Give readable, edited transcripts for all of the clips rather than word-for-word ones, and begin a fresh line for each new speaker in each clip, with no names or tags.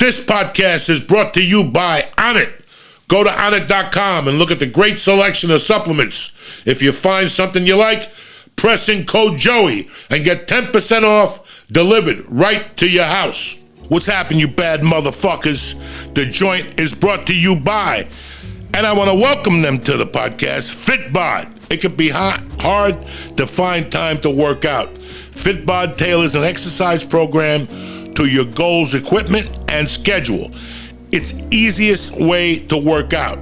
This podcast is brought to you by ONNIT. Go to ONNIT.com and look at the great selection of supplements. If you find something you like, press in code Joey and get 10% off delivered right to your house. What's happening, you bad motherfuckers? The joint is brought to you by, and I want to welcome them to the podcast, Fit Bod. It can be hard to find time to work out. Fit Bod tailors an exercise program to your goals, equipment, and schedule. It's easiest way to work out.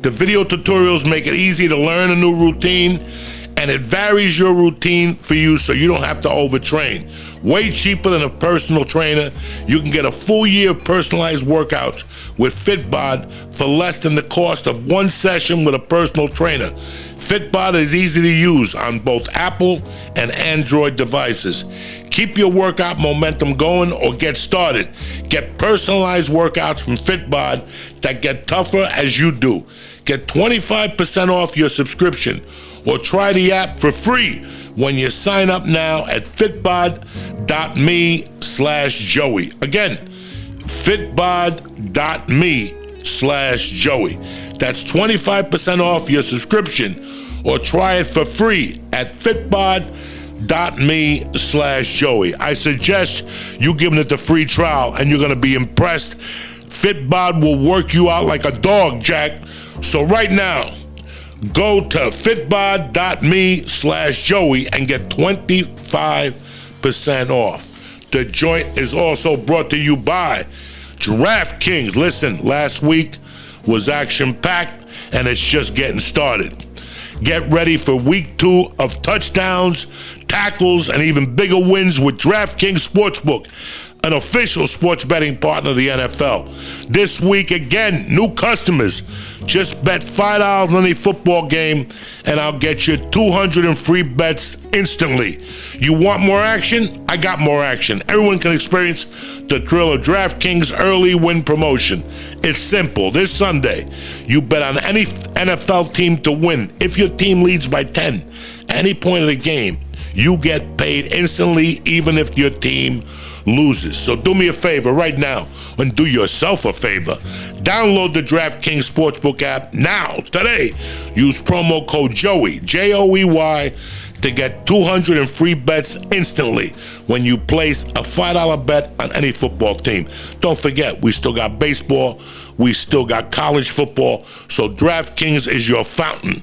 The video tutorials make it easy to learn a new routine, and it varies your routine for you so you don't have to overtrain. Way cheaper than a personal trainer. You can get a full year of personalized workouts with Fit Bod for less than the cost of one session with a personal trainer. Fit Bod is easy to use on both Apple and Android devices. Keep your workout momentum going or get started. Get personalized workouts from Fit Bod that get tougher as you do. Get 25% off your subscription or try the app for free when you sign up now at fitbod.me/Joey. Again, fitbod.me/Joey. That's 25% off your subscription or try it for free at fitbod.me/Joey. I suggest you giving it the free trial and you're going to be impressed. Fitbod will work you out like a dog, Jack. So right now, go to fitbod.me/Joey and get 25% off. The joint is also brought to you by DraftKings. Listen, last week was action-packed and it's just getting started. Get ready for week 2 of touchdowns, tackles, and even bigger wins with DraftKings Sportsbook, an official sports betting partner of the NFL. This week, again, new customers. Just bet $5 on any football game, and I'll get you 200 in free bets instantly. You want more action? I got more action. Everyone can experience the thrill of DraftKings early win promotion. It's simple. This Sunday, you bet on any NFL team to win. If your team leads by 10, at any point of the game, you get paid instantly, even if your team loses. So do me a favor right now and do yourself a favor. Download the DraftKings Sportsbook app now, today. Use promo code Joey, Joey, to get 200 in free bets instantly when you place a $5 bet on any football team. Don't forget, we still got baseball, we still got college football, so DraftKings is your fountain.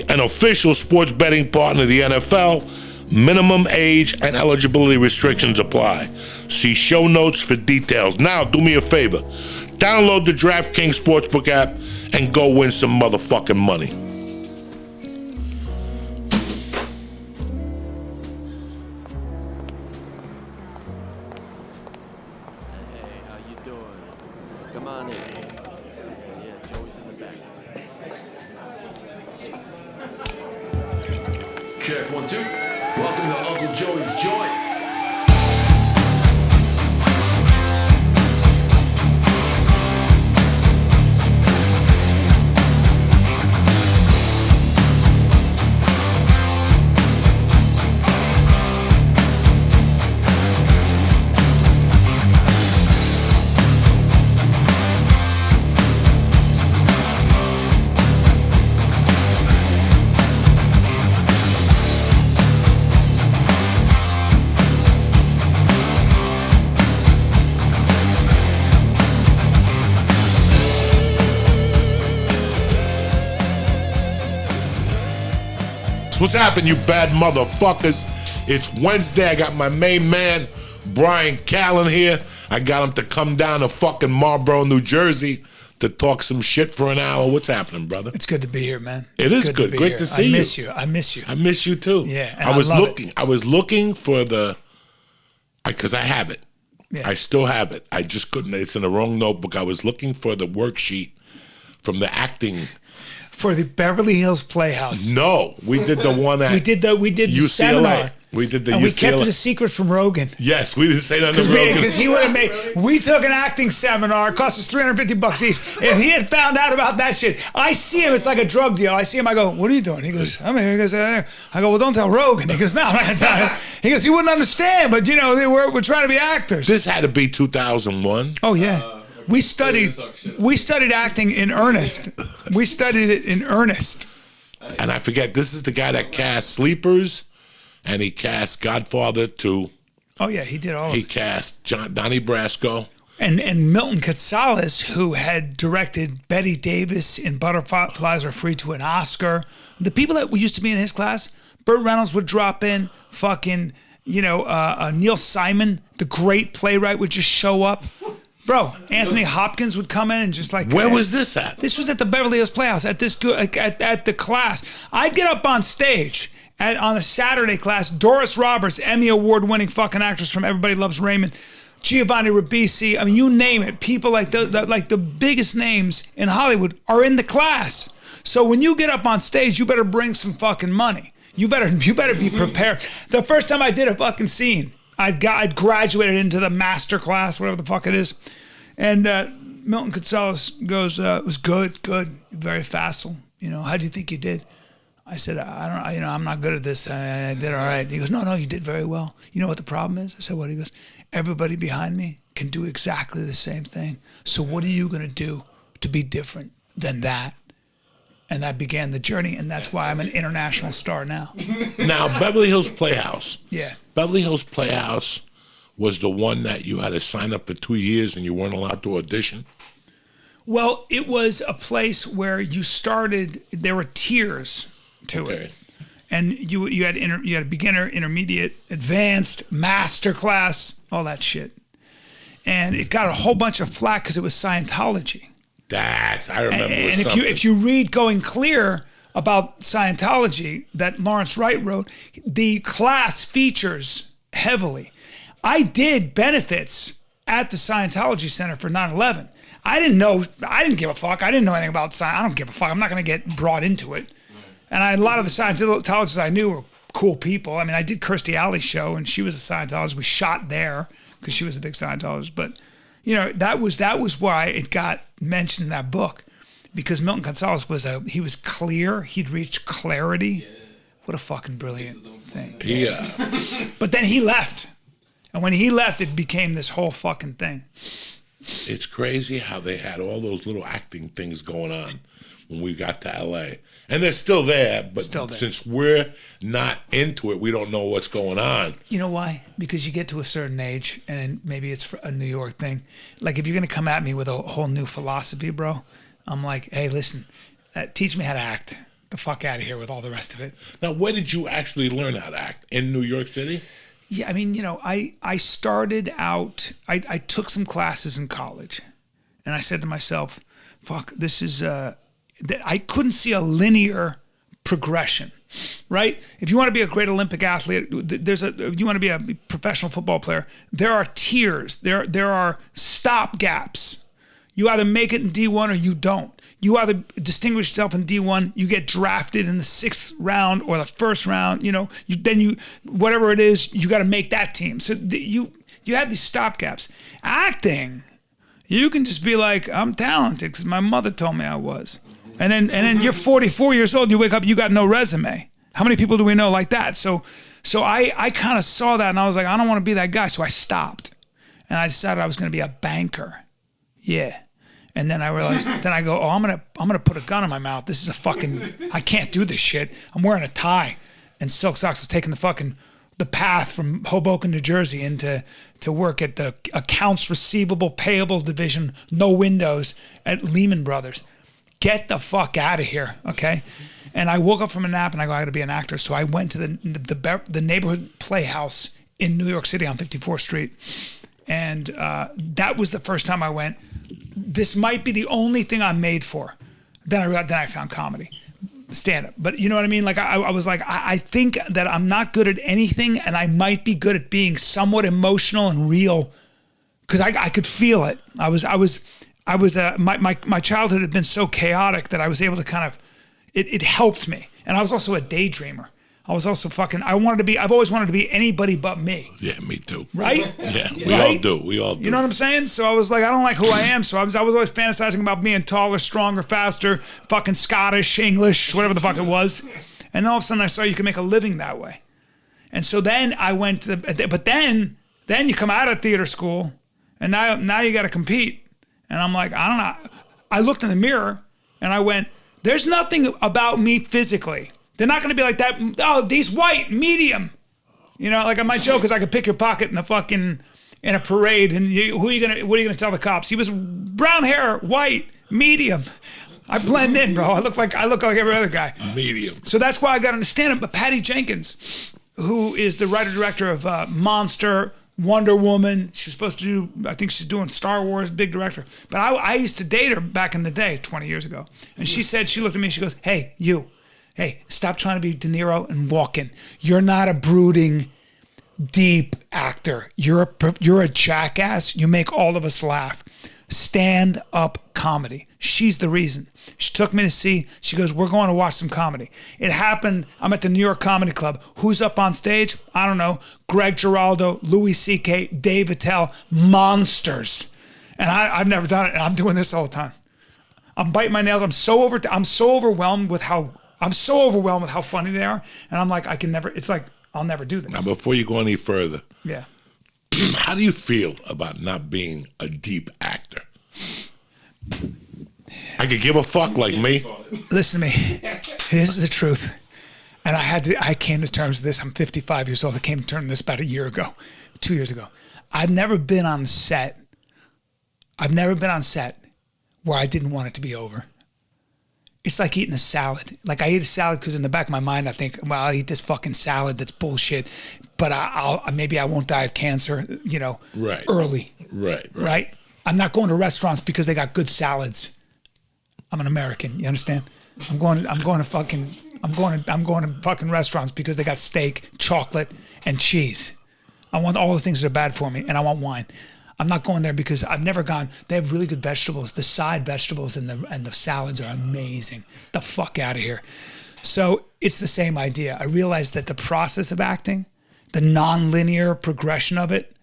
An official sports betting partner of the NFL. Minimum age and eligibility restrictions apply. See show notes for details. Now, do me a favor. Download the DraftKings Sportsbook app and go win some motherfucking money.
Hey, how you doing? Come on in. Yeah, Joey's in the back.
Check 1, 2. Welcome to Uncle Joey's Joint.
What's happening, you bad motherfuckers? It's Wednesday. I got my main man, BRYAN CALLEN, here. I got him to come down to fucking Marlboro, New Jersey to talk some shit for an hour. What's happening, brother?
It's good to be here, man.
It is good. Great to see you.
I miss you. I miss you.
I miss you too.
Yeah, and
I was looking.
it.
I was looking for because I have it.
Yeah.
I still have it. I just couldn't. It's in the wrong notebook. I was looking for the worksheet from the acting.
For the Beverly Hills Playhouse.
No, we did the one at
we did the
UCLA.
seminar.
We did the
and we kept it
UCLA.
a secret from Rogan.
Yes, we didn't say that to Rogan.
Because he would have made. We took an acting seminar. It cost us $350 each. If he had found out about that shit, I see him. It's like a drug deal. I see him. I go, "What are you doing?" He goes, "I'm here." He goes, I go, "Well, don't tell Rogan." He goes, "No, I'm not gonna tell him." He goes, "He wouldn't understand." But we're trying to be actors.
This had to be 2001.
Oh yeah. We studied acting in earnest. We studied it in earnest.
And I forget, this is the guy that cast Sleepers, and he cast Godfather 2.
Oh yeah, he did all of
He
it.
cast Donnie Brasco.
And Milton Gonzalez, who had directed Betty Davis in Butterflies Are Free to an Oscar. The people that used to be in his class, Burt Reynolds would drop in, fucking, Neil Simon, the great playwright, would just show up. Bro, Anthony Hopkins would come in and just like...
Where was this at?
This was at the Beverly Hills Playhouse, at the class. I'd get up on stage on a Saturday class. Doris Roberts, Emmy Award-winning fucking actress from Everybody Loves Raymond. Giovanni Ribisi, I mean, you name it. People like the biggest names in Hollywood are in the class. So when you get up on stage, you better bring some fucking money. You better be prepared. The first time I did a fucking scene, I'd graduated into the master class, whatever the fuck it is. And Milton Gonzalez goes, "It was good, very facile. How do you think you did?" I said, "I don't, I'm not good at this. I did all right." He goes, No, you did very well. You know what the problem is? I said, "What?" He goes, "Everybody behind me can do exactly the same thing. So what are you going to do to be different than that?" And that began the journey, and that's why I'm an international star now.
Now, Beverly Hills Playhouse.
Yeah.
Beverly Hills Playhouse was the one that you had to sign up for 2 years and you weren't allowed to audition?
Well, it was a place where you started, there were tiers to
Okay.
it. And you had beginner, intermediate, advanced, master class, all that shit. And it got a whole bunch of flack because it was Scientology.
I remember.
And if you read Going Clear about Scientology that Lawrence Wright wrote, the class features heavily. I did benefits at the Scientology Center for 9/11. I didn't give a fuck. I didn't know anything about Scientology. I don't give a fuck. I'm not going to get brought into it. And a lot of the Scientologists I knew were cool people. I mean, I did Kirstie Alley's show, and she was a Scientologist. We shot there because she was a big Scientologist. But that was why it got mentioned in that book, because Milton Gonzalez he was clear. He'd reached clarity. Yeah. What a fucking brilliant thing.
Yeah.
But then he left. And when he left, it became this whole fucking thing.
It's crazy how they had all those little acting things going on when we got to LA. And they're still there, but since we're not into it, we don't know what's going on.
You know why? Because you get to a certain age, and maybe it's a New York thing. Like, if you're going to come at me with a whole new philosophy, bro, I'm like, hey, listen, teach me how to act. The fuck out of here with all the rest of it.
Now, where did you actually learn how to act? In New York City?
Yeah, I mean, I started out, I took some classes in college, and I said to myself, fuck, this is... I couldn't see a linear progression, right? If you want to be a great Olympic athlete, if you want to be a professional football player, there are tiers. There are stop gaps. You either make it in D1 or you don't. You either distinguish yourself in D1, you get drafted in the 6th round or the 1st round. Whatever it is, you got to make that team. So you had these stop gaps. Acting, you can just be like, I'm talented because my mother told me I was. And then you're 44 years old, you wake up, you got no resume. How many people do we know like that? So I kind of saw that, and I was like, I don't want to be that guy. So I stopped, and I decided I was going to be a banker. Yeah. And then I realized, then I go, I'm gonna put a gun in my mouth. This is I can't do this shit. I'm wearing a tie and silk socks. I was taking the path from Hoboken, New Jersey to work at the accounts receivable payables division, no windows at Lehman Brothers. Get the fuck out of here, okay? And I woke up from a nap and I go, I got to be an actor. So I went to the neighborhood playhouse in New York City on 54th Street. And that was the first time I went, this might be the only thing I'm made for. Then I found comedy, stand-up. But you know what I mean? Like I was like, I think that I'm not good at anything, and I might be good at being somewhat emotional and real, because I could feel it. My childhood had been so chaotic that I was able to kind of, it helped me. And I was also a daydreamer. I was also I've always wanted to be anybody but me.
Yeah, me too.
Right?
Yeah, we all do. We all do.
You know what I'm saying? So I was like, I don't like who I am. So I was always fantasizing about being taller, stronger, faster, fucking Scottish, English, whatever the fuck it was. And all of a sudden I saw you can make a living that way. And so then I went to but then you come out of theater school and now you got to compete. And I'm like, I don't know. I looked in the mirror and I went, there's nothing about me physically. They're not going to be like that. Oh, he's white, medium. You know, like my joke is I could pick your pocket in a parade, and what are you gonna tell the cops? He was brown hair, white, medium. I blend in, bro. I look like every other guy.
Medium.
So that's why I got into stand-up. But Patty Jenkins, who is the writer-director of Monster, Wonder Woman. She's supposed to do, I think she's doing Star Wars, big director. But I used to date her back in the day, 20 years ago. And she looked at me, she goes, hey, you. Hey, stop trying to be De Niro and walk in. You're not a brooding, deep actor. You're a jackass. You make all of us laugh. Stand-up comedy. She's the reason. She took me to see, she goes, we're going to watch some comedy. It happened, I'm at the New York Comedy Club. Who's up on stage? I don't know. Greg Giraldo, Louis C.K., Dave Attell, monsters. And I've never done it, and I'm doing this all the time. I'm biting my nails. I'm so overwhelmed with how funny they are. And I'm like, I'll never do this.
Now, before you go any further,
Yeah.
how do you feel about not being a deep actor? I could give a fuck like me.
Listen to me. This is the truth. And I came to terms with this. I'm 55 years old. I came to terms with this about 2 years ago. I've never been on set where I didn't want it to be over. It's like eating a salad. Like I eat a salad because in the back of my mind I think, well, I'll eat this fucking salad that's bullshit, but maybe I won't die of cancer,
Right.
early.
Right.
I'm not going to restaurants because they got good salads. I'm an American. You understand? I'm going to fucking restaurants because they got steak, chocolate, and cheese. I want all the things that are bad for me, and I want wine. I'm not going there because I've never gone. They have really good vegetables. The side vegetables and the salads are amazing. The fuck out of here. So it's the same idea. I realized that the process of acting, the non-linear progression of it,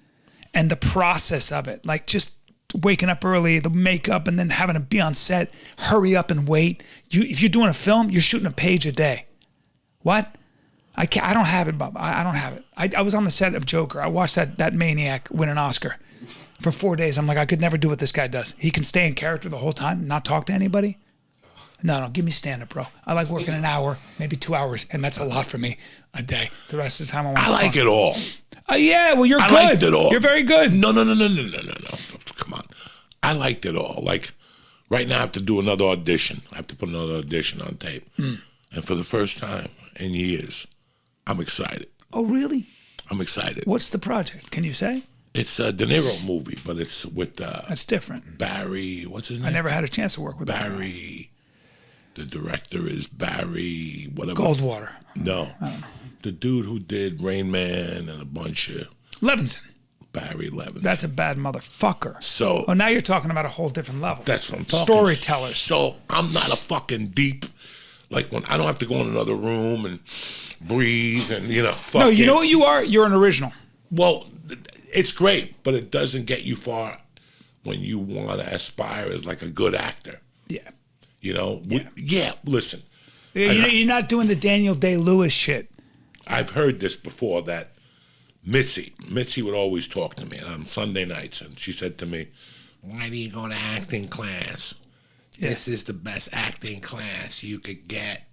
and the process of it, like just waking up early, the makeup, and then having to be on set, hurry up and wait. If you're doing a film, you're shooting a page a day. What? I don't have it, Bob. I don't have it. I was on the set of Joker. I watched that maniac win an Oscar for 4 days. I'm like, I could never do what this guy does. He can stay in character the whole time, not talk to anybody. No, give me stand-up, bro. I like working an hour, maybe 2 hours, and that's a lot for me a day. The rest of the time I want to
I like it all.
Yeah, well, you're good.
I liked it all.
You're very good.
No. Come on. I liked it all. Like, right now I have to do another audition. I have to put another audition on tape. And for the first time in years, I'm excited.
Oh, really?
I'm excited.
What's the project? Can you say?
It's a De Niro movie, but it's with
That's different.
Barry. What's his name?
I never had a chance to work with
Barry. The director is Barry. Whatever.
Goldwater.
No.
I don't know.
The dude who did Rain Man and a bunch of
Levinson.
Barry Levinson.
That's a bad motherfucker.
So.
Oh, now you're talking about a whole different level.
That's what I'm talking.
Storytellers.
So I'm not a fucking deep. Like when I don't have to go in another room and breathe and fuck.
No, you know what you are? You're an original.
Well, it's great, but it doesn't get you far when you want to aspire as like a good actor.
Yeah.
Listen.
You're not doing the Daniel Day-Lewis shit.
I've heard this before that Mitzi would always talk to me on Sunday nights, and she said to me, "Why do you go to acting class?
Yeah.
This is the best acting class you could get."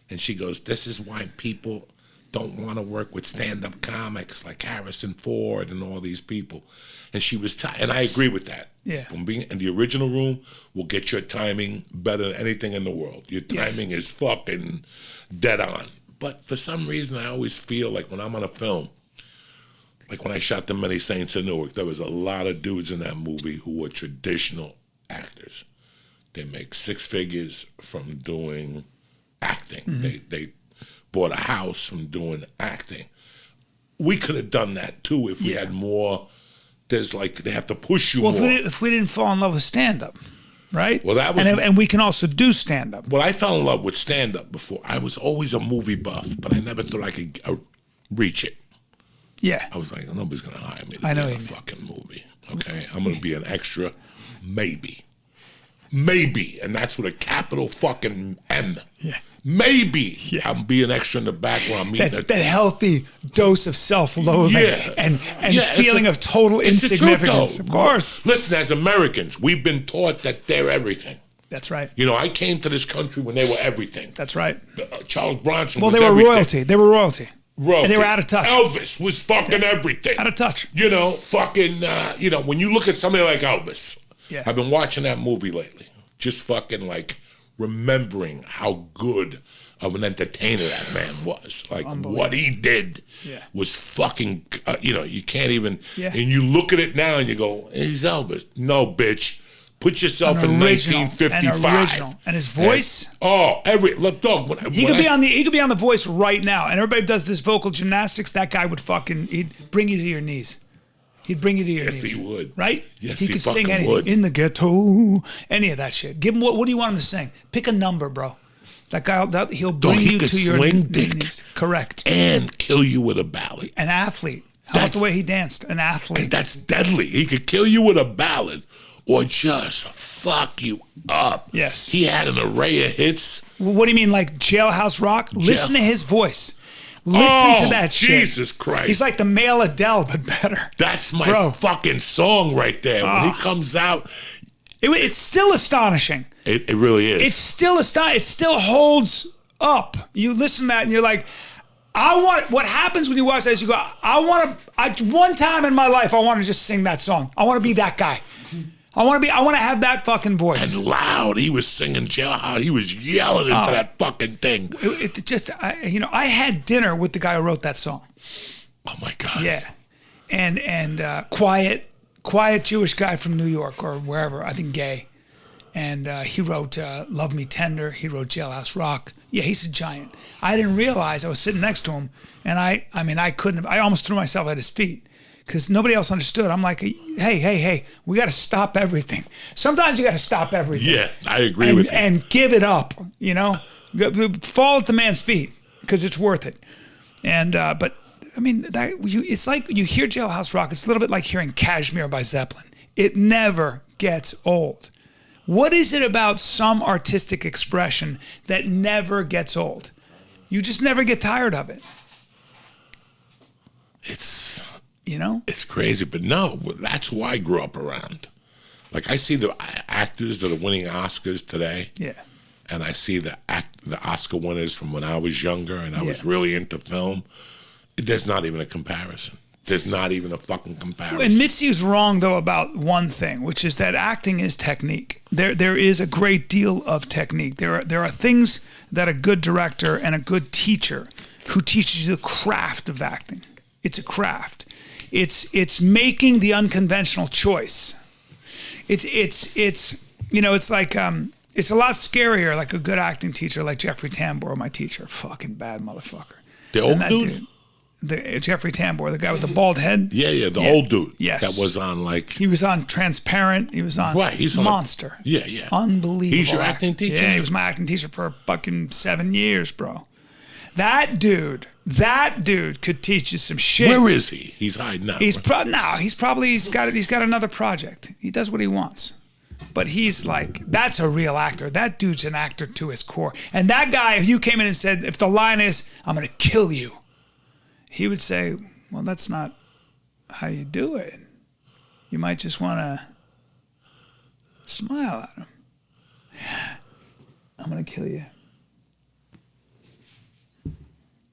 And she goes, "This is why people don't want to work with stand-up comics like Harrison Ford and all these people." And she was, and I agree with that.
Yeah.
From being in the original room will get your timing better than anything in the world. Your timing is fucking dead on. But for some reason, I always feel like when I'm on a film, like when I shot The Many Saints of Newark, there was a lot of dudes in that movie who were traditional actors. They make six figures from doing acting. Mm-hmm. They bought a house from doing acting. We could have done that too if we had more. There's like they have to push you more.
If we didn't fall in love with stand-up. right?
Well, that was-
and we can also do stand up.
Well, I fell in love with stand-up before. I was always a movie buff, but I never thought I could reach it.
Yeah,
I was like, nobody's going to hire me to
I know
be
what
in a
you mean.
fucking movie. Okay? I'm going to be an extra, maybe. Maybe. And that's with a capital fucking M.
Yeah.
Maybe I'm being extra in the back when I'm meeting
that healthy dose of self-loathing and
Yeah,
feeling of total
it's the truth,
insignificance.
though.
Of course.
Listen, as Americans, we've been taught that they're everything.
That's right.
You know, I came to this country when they were everything.
That's right.
Charles Bronson
Well,
was
they were
everything.
royalty. They were royalty.
Royalty.
And they were out of touch.
Elvis was fucking everything.
Out of touch.
You know, fucking, you know, when you look at somebody like Elvis,
Yeah.
I've been watching that movie lately. Just fucking like remembering how good of an entertainer that man was. Like what he did was fucking, you know, you can't even, and you look at it now and you go, he's Elvis. No, bitch. Put yourself in 1955.
And his voice.
Look, dog.
He could be on The Voice right now, and everybody does this vocal gymnastics. That guy would he'd bring you to your knees. He'd bring you to your knees.
Yes, he would.
Right?
Yes,
he could sing
fucking
anything.
would.
In the ghetto, any of that shit. Give him what do you want him to sing? Pick a number, bro. That guy, he'll bring
he
you
could
to your
swing dick.
knees. Correct.
And kill you with a ballad.
An athlete. How about the way he danced? An athlete.
And that's deadly. He could kill you with a ballad or just fuck you up.
Yes.
He had an array of hits.
Well, what do you mean, like Jailhouse Rock? Listen to his voice. Listen to that shit.
Jesus Christ.
He's like the male Adele, but better.
That's my fucking song right there. When he comes out.
It's still astonishing.
It really is.
It's still astonishing. It still holds up. You listen to that and you're like, what happens when you watch that is you go, one time in my life, I want to just sing that song. I want to be that guy. I want to have that fucking voice.
And loud. He was singing Jailhouse. He was yelling into that fucking thing.
I had dinner with the guy who wrote that song.
Oh my God.
Yeah. And quiet Jewish guy from New York or wherever, I think gay. And he wrote Love Me Tender. He wrote Jailhouse Rock. Yeah, he's a giant. I didn't realize I was sitting next to him. And I almost threw myself at his feet because nobody else understood. I'm like, hey, we got to stop everything. Sometimes you got to stop everything.
Yeah, I agree with you.
And give it up, you know? Fall at the man's feet because it's worth it. And, but I mean, it's like you hear Jailhouse Rock. It's a little bit like hearing Kashmir by Zeppelin. It never gets old. What is it about some artistic expression that never gets old? You just never get tired of it.
It's crazy, but no, that's who I grew up around. Like I see the actors that are winning Oscars today.
Yeah.
And I see the Oscar winners from when I was younger and I was really into film. There's not even a comparison. There's not even a fucking comparison.
And Mitzi's wrong, though, about one thing, which is that acting is technique. There is a great deal of technique. There are things that a good director and a good teacher who teaches you the craft of acting. It's a craft. It's making the unconventional choice. It's like it's a lot scarier, like a good acting teacher like Jeffrey Tambor, my teacher. Fucking bad motherfucker.
The old dude?
Jeffrey Tambor, the guy with the bald head.
Yeah, the old dude.
Yes.
That was on like...
He was on Transparent. He was on Monster.
Yeah.
Unbelievable.
He's your acting teacher?
Yeah, he was my acting teacher for fucking 7 years, bro. That dude could teach you some shit.
Where is he? He's hiding out.
He's got another project. He does what he wants. But he's like, that's a real actor. That dude's an actor to his core. And that guy, if you came in and said, if the line is, I'm going to kill you, he would say, well, that's not how you do it. You might just want to smile at him. Yeah, I'm going to kill you.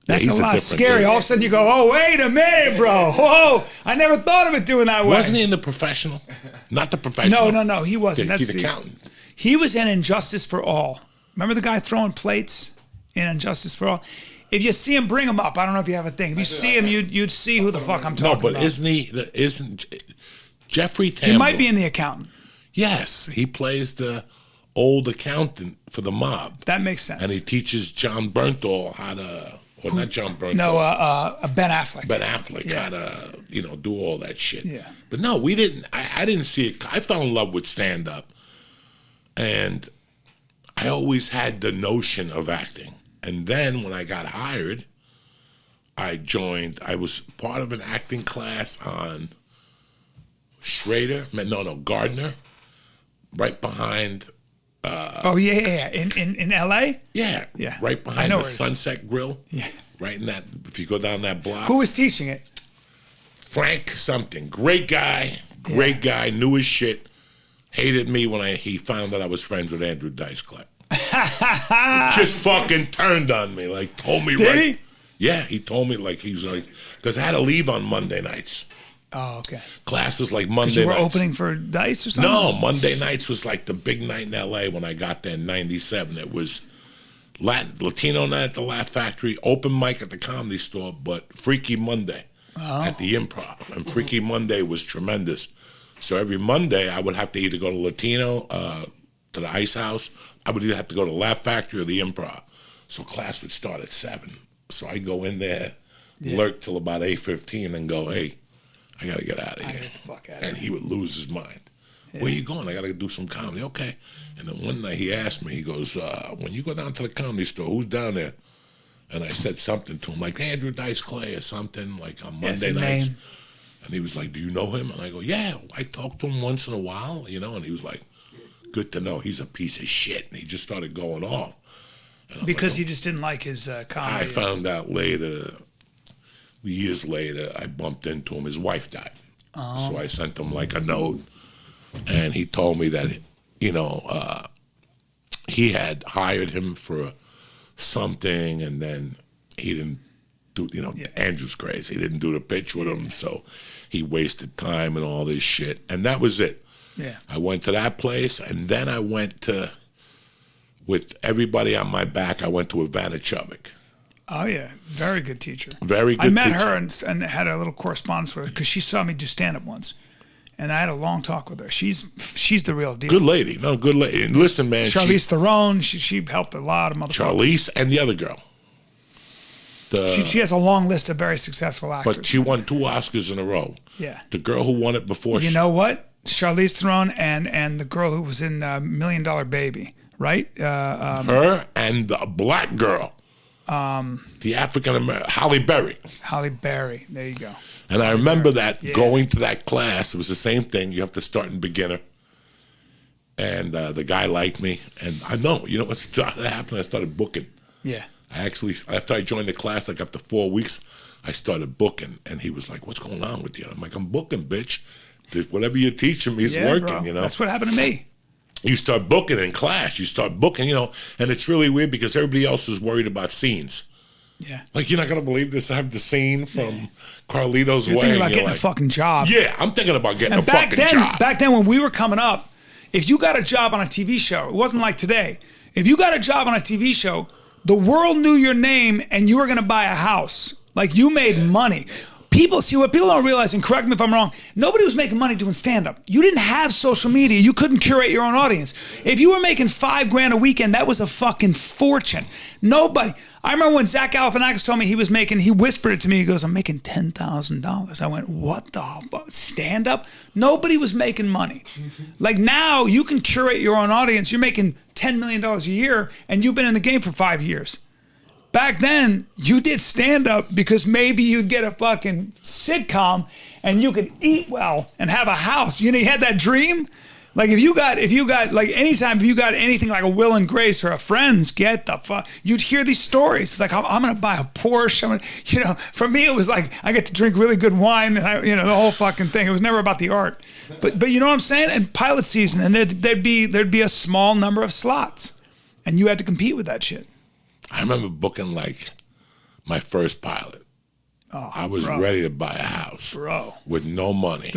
That's a lot scary. All of a sudden you go, oh, wait a minute, bro. Whoa, I never thought of it doing that way.
Wasn't he in The Professional? Not The Professional.
No, he wasn't.
That's the accountant.
He was in Injustice for All. Remember the guy throwing plates in Injustice for All? If you see him, bring him up. I don't know if you have a thing. If you see him, you'd see who the fuck I'm talking about.
No, but isn't Jeffrey Tambor?
He might be in The Accountant.
Yes, he plays the old accountant for the mob.
That makes sense.
And he teaches John Bernthal how to, or not John Bernthal.
No, Ben Affleck.
Ben Affleck how to, do all that shit.
Yeah.
But no, we didn't. I didn't see it. I fell in love with stand-up. And I always had the notion of acting. And then when I got hired, I was part of an acting class on Gardner, right behind.
In L.A.?
Yeah, right behind the Sunset Grill.
Yeah.
Right in that, if you go down that block.
Who was teaching it?
Frank something. Great guy, knew his shit. Hated me when he found that I was friends with Andrew Dice Clay. Just fucking turned on me, like told me
Did he?
Yeah, he told me because I had to leave on Monday nights.
Oh, okay.
Class was like Monday nights.
You were opening for Dice or something?
No, Monday nights was like the big night in L.A. when I got there in 97. It was Latino night at the Laugh Factory, open mic at the Comedy Store, but Freaky Monday at the Improv. And Freaky Monday was tremendous. So every Monday I would have to either go to Latino, to the Ice House. I would either have to go to Laugh Factory or the Improv. So class would start at 7. So I go in there, lurk till about 8:15 and go, hey, I got to get out of here.
Get the fuck out of
and
here.
he would lose his mind. Yeah. Where you going? I got to do some comedy. Okay. And then one night he asked me, he goes, when you go down to the Comedy Store, who's down there? And I said something to him, like Andrew Dice Clay or something, like on Monday nights.
Name.
And he was like, do you know him? And I go, yeah, I talk to him once in a while, And he was like, good to know. He's a piece of shit. And he just started going off.
Because he just didn't like his comedy.
I found out years later, I bumped into him. His wife died. So I sent him like a note. And he told me that, he had hired him for something, and then he didn't do, Andrew's crazy. He didn't do the pitch with him, so he wasted time and all this shit. And that was it.
Yeah.
I went to that place, and then I went to, with everybody on my back, I went to Ivana Chubbuck.
Oh, yeah. Very good teacher.
Very good
I met
teacher.
her and had a little correspondence with her because she saw me do stand-up once. And I had a long talk with her. She's the real deal.
Good lady. No, good lady. And listen, man.
Charlize Theron, she helped a lot of motherfuckers.
Charlize and the other girl.
She has a long list of very successful actors.
But she won 2 Oscars in a row.
Yeah.
The girl who won it before.
You know what? Charlize Theron and the girl who was in $1 Million Baby, right?
Her and the black girl. The African American, Halle Berry.
Halle Berry. There you go.
And I remember that going to that class, it was the same thing. You have to start in beginner. And the guy liked me. And I know, what started happening? I started booking.
Yeah.
I actually, after I joined the class, like after 4 weeks, I started booking. And he was like, what's going on with you? I'm like, I'm booking, bitch. Whatever you're teaching me is working,
bro. That's what happened to me.
You start booking in class. You start booking, and it's really weird because everybody else was worried about scenes.
Yeah.
Like, you're not going to believe this. I have the scene from Carlito's
You're
Way.
thinking about getting a fucking job.
Yeah, I'm thinking about getting a fucking job.
Back then when we were coming up, if you got a job on a TV show, it wasn't like today. If you got a job on a TV show, the world knew your name and you were going to buy a house. Like, you made money. What people don't realize, and correct me if I'm wrong, nobody was making money doing stand-up. You didn't have social media. You couldn't curate your own audience. If you were making $5,000 a weekend, that was a fucking fortune. Nobody. I remember when Zach Galifianakis told me he whispered it to me. He goes, I'm making $10,000. I went, what the fuck? Stand-up? Nobody was making money. Like, now you can curate your own audience. You're making $10 million a year, and you've been in the game for 5 years. Back then, you did stand-up because maybe you'd get a fucking sitcom and you could eat well and have a house. You had that dream? Like, if you got anything like a Will and Grace or a Friends, get the fuck, you'd hear these stories. It's like, I'm going to buy a Porsche. For me, it was like, I get to drink really good wine and the whole fucking thing. It was never about the art. But you know what I'm saying? And pilot season, and there'd be a small number of slots and you had to compete with that shit.
I remember booking like my first pilot.
Oh,
I was ready to buy a house with no money.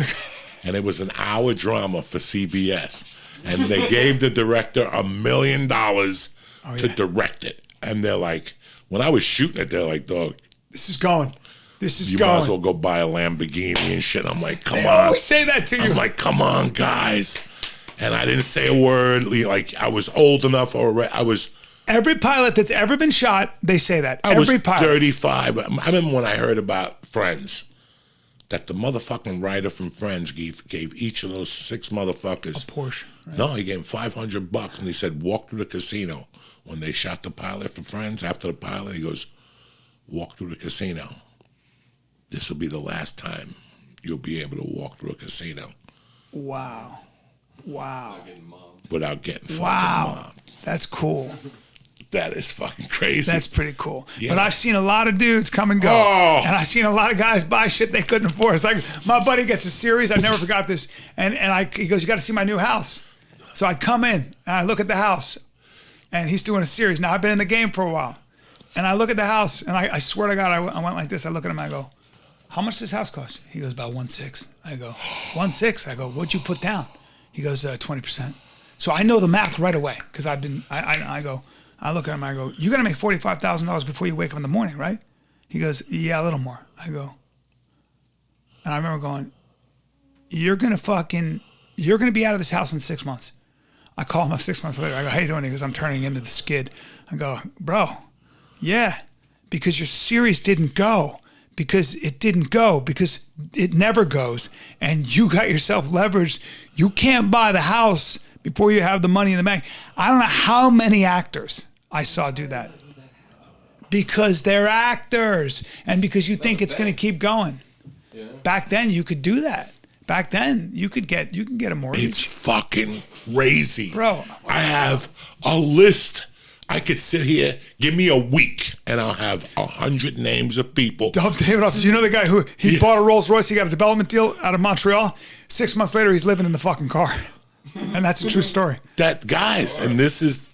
And it was an hour drama for CBS. And they gave the director $1 million to direct it. And they're like, when I was shooting it, they're like, dog,
this is going.
You might as well go buy a Lamborghini and shit. I'm like, come on.
I always say that to you.
I'm like, come on, guys. And I didn't say a word. Like, I was old enough already.
Every pilot that's ever been shot, they say that.
I was 35. I remember when I heard about Friends. that the motherfucking writer from Friends gave each of those 6 motherfuckers
A Porsche. Right?
No, he gave him $500, and he said, walk through the casino. When they shot the pilot for Friends, after the pilot, he goes, walk through the casino. This will be the last time you'll be able to walk through a casino.
Wow.
Without getting fucking mobbed.
That's cool.
That is fucking crazy.
That's pretty cool.
Yeah.
But I've seen a lot of dudes come and go.
Oh.
And I've seen a lot of guys buy shit they couldn't afford. It's like my buddy gets a series. I never forgot this. And he goes, you got to see my new house. So I come in and I look at the house. And he's doing a series. Now, I've been in the game for a while. And I look at the house. And I swear to God, I went like this. I look at him and I go, how much does this house cost? He goes, about 1.6. I go, 1.6? I go, what'd you put down? He goes, 20%. So I know the math right away. Because I look at him, I go, you're going to make $45,000 before you wake up in the morning, right? He goes, yeah, a little more. I go, and I remember going, you're going to be out of this house in 6 months. I call him up 6 months later. I go, how you doing? He goes, I'm turning into the skid. I go, bro, yeah, because your series didn't go. Because it didn't go. Because it never goes. And you got yourself leveraged. You can't buy the house before you have the money in the bank. I don't know how many actors I saw do that. Because they're actors. And because you think it's going to keep going. Yeah. Back then, you could do that. Back then, you can get a mortgage.
It's fucking crazy.
Bro.
I have a list. I could sit here, give me a week, and I'll have 100 names of people.
Dub David up. You know the guy who he bought a Rolls Royce, he got a development deal out of Montreal. 6 months later, he's living in the fucking car. And that's a true story.
That, guys, and this is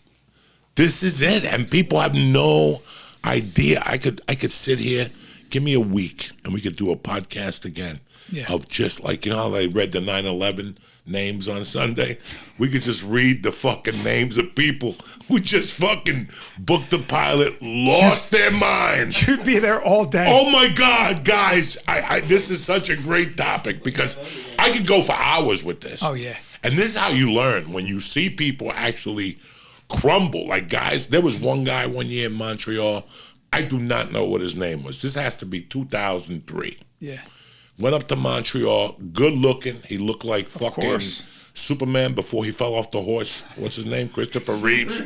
it. And people have no idea. I could sit here, give me a week, and we could do a podcast again. Yeah. Of just like, you know how they read the 9/11 names on Sunday? We could just read the fucking names of people who just fucking booked the pilot, lost their minds.
You'd be there all day.
Oh my God, guys. This is such a great topic because I could go for hours with this.
Oh, yeah.
And this is how you learn, when you see people actually crumble. Like, guys, there was one guy one year in Montreal. I do not know what his name was. This has to be 2003.
Yeah.
Went up to Montreal, good looking. He looked like fucking Superman before he fell off the horse. What's his name? Christopher Reeves.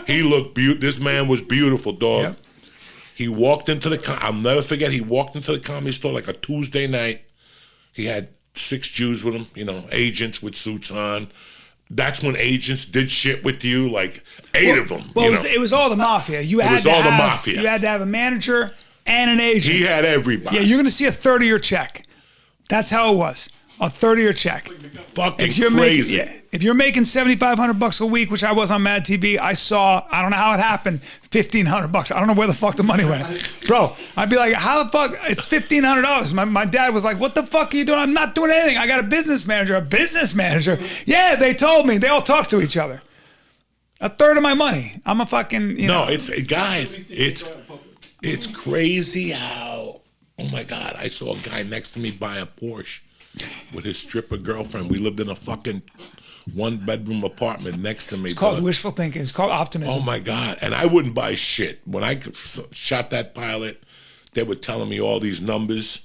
He looked beautiful. This man was beautiful, dog. Yep. He walked into I'll never forget, he walked into the comedy store like a Tuesday night. He had 6 Jews with him, you know, agents with suits on. That's when agents did shit with you, like 8 of them.
Well, it was all the mafia. You had to have a manager and an agent.
He had everybody.
Yeah, you're going to see a 30-year check. That's how it was. A 30-year check.
Fucking crazy.
If you're making $7,500 a week, which I was on Mad TV, I don't know how it happened, $1,500. I don't know where the fuck the money went. Bro, I'd be like, how the fuck? It's $1,500. My dad was like, what the fuck are you doing? I'm not doing anything. I got a business manager. A business manager? Yeah, they told me. They all talk to each other. A third of my money. I'm a fucking,
No, it's crazy how, oh my God, I saw a guy next to me buy a Porsche with his stripper girlfriend. We lived in a fucking 1-bedroom apartment next to me.
It's called wishful thinking. It's called optimism.
Oh my God. And I wouldn't buy shit. When I shot that pilot, they were telling me all these numbers.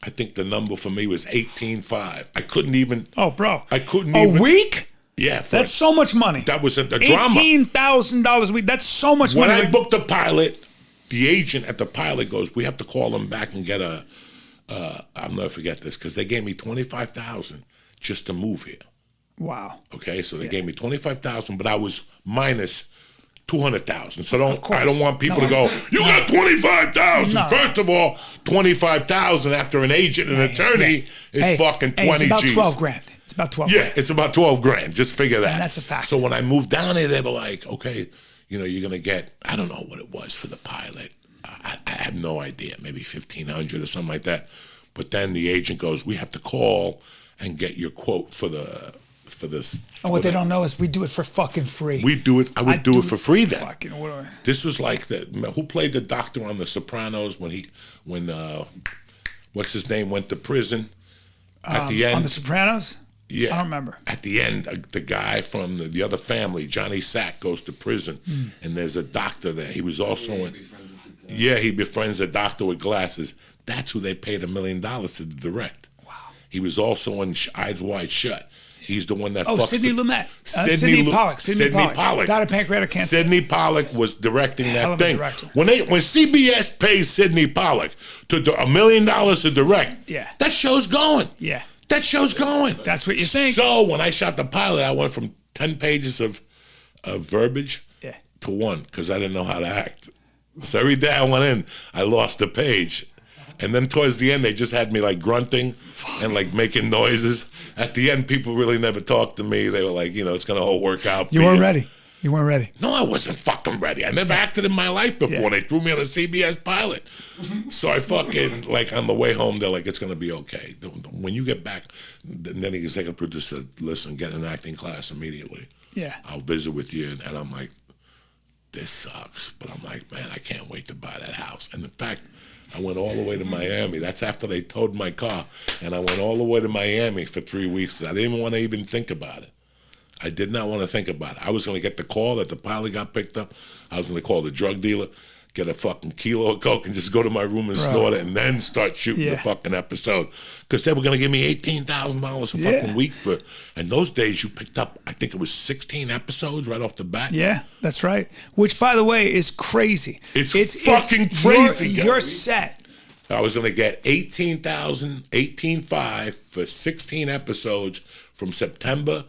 I think the number for me was 18.5. I couldn't even.
Oh, bro.
I couldn't even.
A week?
Yeah.
That's so much money.
That was the drama.
$18,000 a week. That's so much money.
When I booked the pilot, the agent at the pilot goes, we have to call him back and get I'll never forget this, because they gave me $25,000 just to move here.
Wow.
Okay, so they gave me $25,000, but I was minus $200,000. So I don't want people to go, you got $25,000. No. First of all, $25,000 after an agent and attorney is fucking 20 G's.
It's about 12 grand. It's about 12 grand.
Yeah, it's about 12 grand. Just figure that.
And that's a fact.
So when I moved down here, they were like, okay, you know, you're going to get, I don't know what it was for the pilot. I have no idea, maybe $1,500 or something like that. But then the agent goes, we have to call and get your quote for this.
Oh, what they don't know is we do it for fucking free.
We do it. I would do it for free then.
Fucking,
this was like who played the doctor on The Sopranos when what's his name went to prison at the end
on The Sopranos?
Yeah,
I don't remember.
At the end, the guy from the other family, Johnny Sack, goes to prison, and there's a doctor there. He was also in. Yeah, he befriends a doctor with glasses. That's who they paid $1 million to direct. Wow. He was also on Eyes Wide Shut. He's the one that fucks
Sidney
the-
Lumet.
Sidney
Pollock.
Sidney Pollock.
Died of pancreatic cancer.
Sidney Pollock was directing
Hell
that
of a
thing.
director.
When CBS pays Sidney Pollock to $1 million to direct,
Yeah.
that show's going.
Yeah.
That show's going.
That's what you think.
So when I shot the pilot, I went from 10 pages of verbiage to 1 because I didn't know how to act. So every day I went in, I lost a page. And then towards the end, they just had me like grunting and like making noises. At the end, people really never talked to me. They were like, it's going to all work out.
You weren't ready. You weren't ready.
No, I wasn't fucking ready. I never acted in my life before.
Yeah.
They threw me on a CBS pilot. So I fucking, like on the way home, they're like, it's going to be okay. When you get back, then the executive producer said, listen, get an acting class immediately.
Yeah.
I'll visit with you. And I'm like, this sucks. But I'm like, man, I can't wait to buy that house. And in fact, I went all the way to Miami. That's after they towed my car. And I went all the way to Miami for 3 weeks because I didn't want to even think about it. I did not want to think about it. I was going to get the call that the pilot got picked up. I was going to call the drug dealer, get a fucking kilo of coke, and just go to my room and snort it, and then start shooting the fucking episode. Because they were going to give me $18,000 a fucking week for. And those days, you picked up, I think it was 16 episodes right off the bat.
Yeah, that's right. Which, by the way, is crazy.
It's fucking crazy.
You're set.
I was going to get $18,500 for 16 episodes from September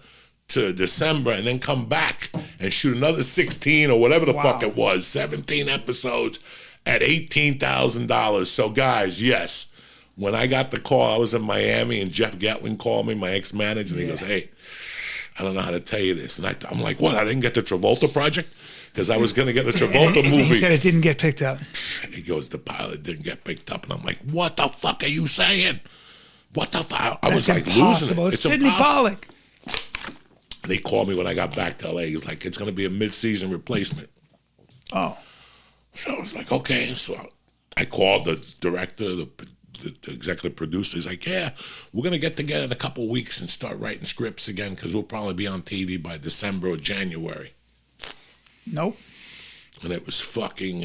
to December, and then come back and shoot another 16 or whatever the fuck it was, 17 episodes at $18,000. So guys, yes, when I got the call, I was in Miami, and Jeff Gatlin called me, my ex-manager, and he goes, hey, I don't know how to tell you this. And I'm like, what, I didn't get the Travolta project? Because I was going to get a Travolta movie.
He said it didn't get picked up.
He goes, the pilot didn't get picked up. And I'm like, what the fuck are you saying? What the fuck? I was like losing it.
It's Sidney Pollock.
And he called me when I got back to LA. He's like, it's going to be a mid-season replacement.
Oh.
So I was like, okay. So I called the director, the executive producer. He's like, yeah, we're going to get together in a couple of weeks and start writing scripts again because we'll probably be on TV by December or January.
Nope.
And it was fucking,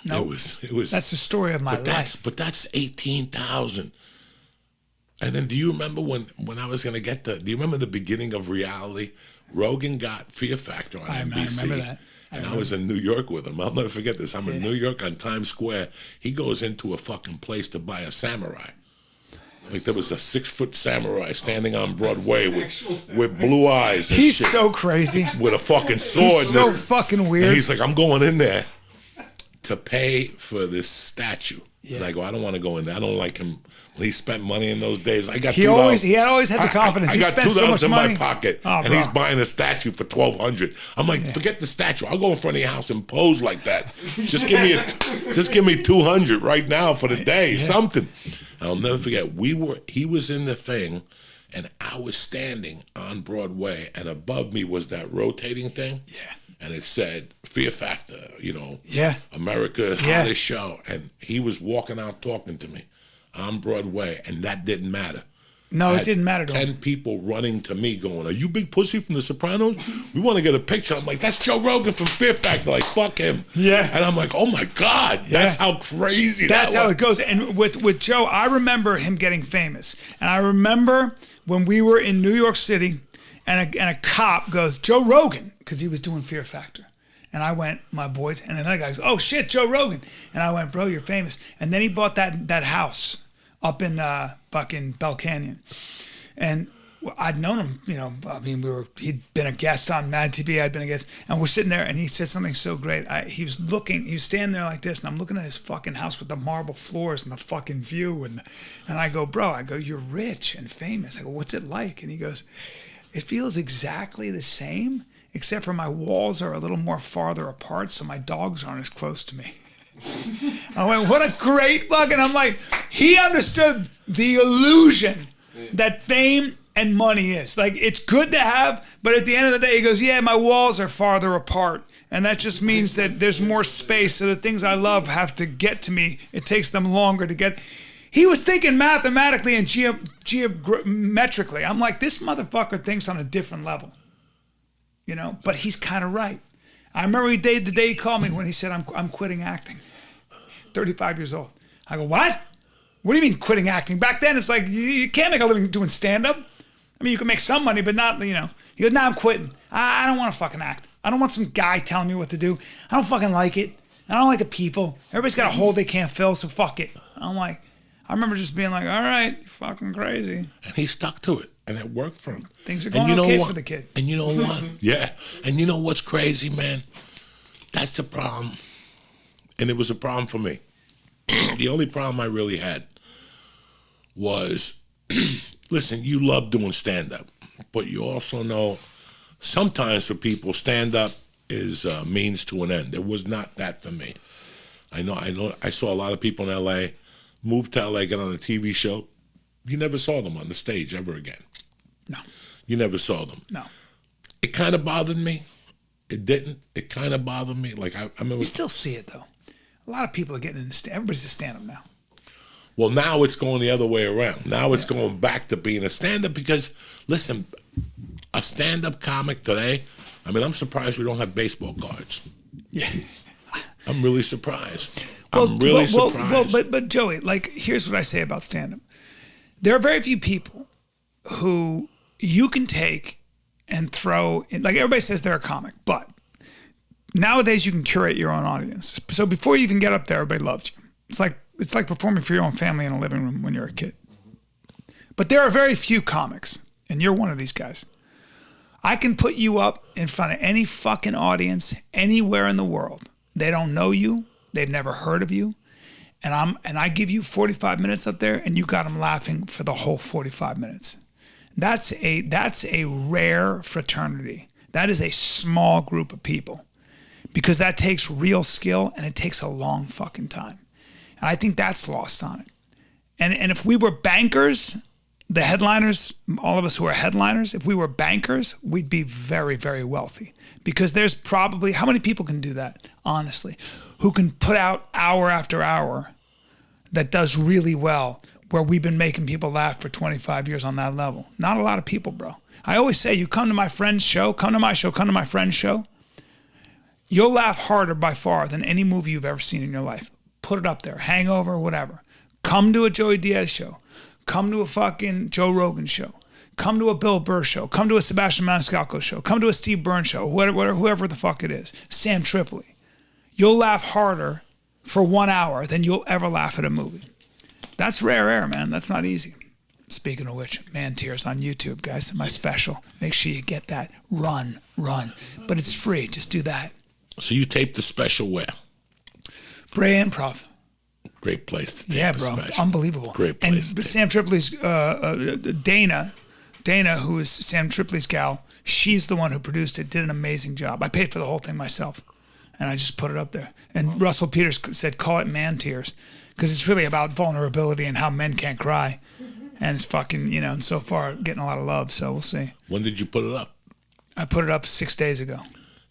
nope.
It was.
That's the story of my life.
But that's 18,000. And then do you remember when I was going to get do you remember the beginning of reality? Rogan got Fear Factor on NBC.
I remember that.
I was in New York with him. I'll never forget this. I'm in New York on Times Square. He goes into a fucking place to buy a samurai. Like there was a 6-foot samurai standing on Broadway with blue eyes and
He's
shit,
so crazy.
with a fucking sword.
He's so fucking weird.
And he's like, I'm going in there to pay for this statue. Yeah. And I go, I don't want to go in there. I don't like him. When he spent money in those days, I got
he always had the confidence.
I got $2 in my pocket,
oh,
and he's buying a statue for $1,200. I'm like, forget the statue. I'll go in front of your house and pose like that. Just give me $200 right now for the day, something. I'll never forget. He was in the thing, and I was standing on Broadway, and above me was that rotating thing.
Yeah.
And it said Fear Factor, America's hottest show. And he was walking out talking to me on Broadway, and that didn't matter.
No, it didn't matter to him.
10 people running to me going, are you Big Pussy from The Sopranos? We want to get a picture. I'm like, that's Joe Rogan from Fear Factor. Like, fuck him.
Yeah.
And I'm like, oh my God, that's how crazy
that's
that was.
how it goes. And with Joe, I remember him getting famous. And I remember when we were in New York City, and a cop goes, Joe Rogan, because he was doing Fear Factor. And I went, my boys, and another guy goes, oh shit, Joe Rogan. And I went, bro, you're famous. And then he bought that house up in fucking Bell Canyon. And I'd known him, I mean, he'd been a guest on Mad TV, I'd been a guest, and we're sitting there, and he said something so great. He was standing there like this, and I'm looking at his fucking house with the marble floors and the fucking view, and I go, bro, you're rich and famous. I go, what's it like? And he goes, it feels exactly the same, except for my walls are a little more farther apart, so my dogs aren't as close to me. I went, what a great fucking, I'm like, he understood the illusion that fame and money is. Like, it's good to have, but at the end of the day, he goes, yeah, my walls are farther apart. And that just means that there's more space, so the things I love have to get to me. It takes them longer to get. He was thinking mathematically and geometrically. I'm like, this motherfucker thinks on a different level. But he's kind of right. I remember the day he called me when he said, I'm quitting acting. 35 years old. I go, what? What do you mean quitting acting? Back then, it's like, you can't make a living doing stand-up. I mean, you can make some money, but not, you know. He goes, nah, I'm quitting. I don't want to fucking act. I don't want some guy telling me what to do. I don't fucking like it. I don't like the people. Everybody's got a hole they can't fill, so fuck it. I'm like, I remember just being like, all right, you're fucking crazy.
And he stuck to it, and it worked for him.
Things are going okay for the kid.
And you know what? Yeah. And you know what's crazy, man? That's the problem. And it was a problem for me. The only problem I really had was, listen, you love doing stand-up, but you also know sometimes for people, stand-up is a means to an end. It was not that for me. I saw a lot of people in L.A. move to L.A., get on a TV show. You never saw them on the stage ever again.
No.
You never saw them.
No.
It kind of bothered me. It didn't. It kind of bothered me. Like I remember.
You still see it, though. A lot of people are getting into everybody's a stand-up now.
Well, now it's going the other way around. Now it's going back to being a stand-up because, listen, a stand-up comic today, I mean, I'm surprised we don't have baseball cards.
Yeah.
I'm really surprised. I'm really surprised.
But Joey, like, here's what I say about stand-up. There are very few people who you can take and throw in, like everybody says they're a comic, but nowadays you can curate your own audience. So before you even get up there, everybody loves you. It's like performing for your own family in a living room when you're a kid. But there are very few comics, and you're one of these guys. I can put you up in front of any fucking audience anywhere in the world. They don't know you. They've never heard of you. And I give you 45 minutes up there, and you got them laughing for the whole 45 minutes. That's a rare fraternity. That is a small group of people. Because that takes real skill, and it takes a long fucking time. And I think that's lost on it. And if we were bankers, the headliners, all of us who are headliners, if we were bankers, we'd be very, very wealthy. Because there's probably, how many people can do that, honestly, who can put out hour after hour that does really well, where we've been making people laugh for 25 years on that level? Not a lot of people, bro. I always say, you come to my friend's show, come to my show, come to my friend's show, you'll laugh harder by far than any movie you've ever seen in your life. Put it up there, Hangover, whatever. Come to a Joey Diaz show. Come to a fucking Joe Rogan show. Come to a Bill Burr show. Come to a Sebastian Maniscalco show. Come to a Steve Byrne show, whoever the fuck it is. Sam Tripoli. You'll laugh harder for 1 hour than you'll ever laugh at a movie. That's rare air, man. That's not easy. Speaking of which, Man Tears on YouTube, guys. My special. Make sure you get that. Run. But it's free. Just do that.
So you taped the special where?
BRYAN Improv.
Great place to tape a special.
Unbelievable.
Great place.
And Sam Tripoli's Dana, who is Sam Tripoli's gal, she's the one who produced it, did an amazing job. I paid for the whole thing myself, and I just put it up there. And Russell Peters said, call it Man Tears, because it's really about vulnerability and how men can't cry. And it's fucking, and so far getting a lot of love, so we'll see.
When did you put it up?
I put it up 6 days ago.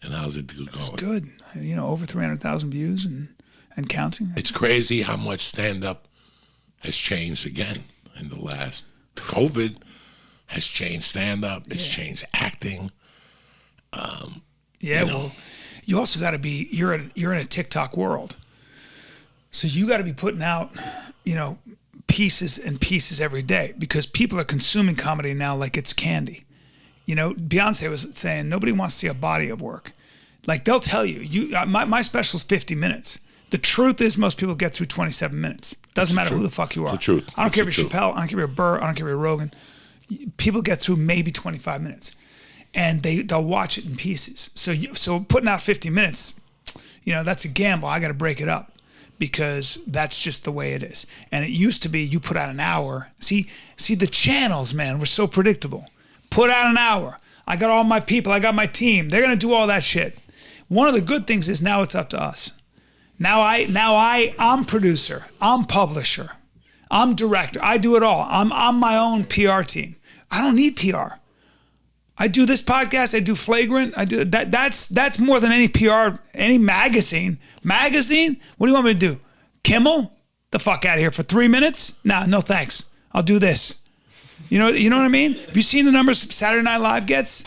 And how's it going?
It's good. Over 300,000 views and counting.
It's crazy how much stand-up has changed again in the last. COVID has changed stand-up. It's changed acting.
Well, you also got to be. You're in a TikTok world, so you got to be putting out, pieces and pieces every day, because people are consuming comedy now like it's candy. Beyonce was saying nobody wants to see a body of work. Like, they'll tell you, my special's 50 minutes. The truth is most people get through 27 minutes. Doesn't matter who the fuck you are.
It's the truth.
I don't care if you're Chappelle, I don't care if you're Burr, I don't care if you're Rogan. People get through maybe 25 minutes. And they'll watch it in pieces. So putting out 50 minutes, that's a gamble. I got to break it up, because that's just the way it is. And it used to be you put out an hour. See the channels, man, were so predictable. Put out an hour. I got all my people. I got my team. They're going to do all that shit. One of the good things is now it's up to us. Now I'm producer. I'm publisher. I'm director. I do it all. I'm my own PR team. I don't need PR. I do this podcast. I do Flagrant. I do that. That's more than any PR, any magazine. Magazine? What do you want me to do? Kimmel? The fuck out of here for 3 minutes? Nah, no thanks. I'll do this. You know what I mean? Have you seen the numbers Saturday Night Live gets?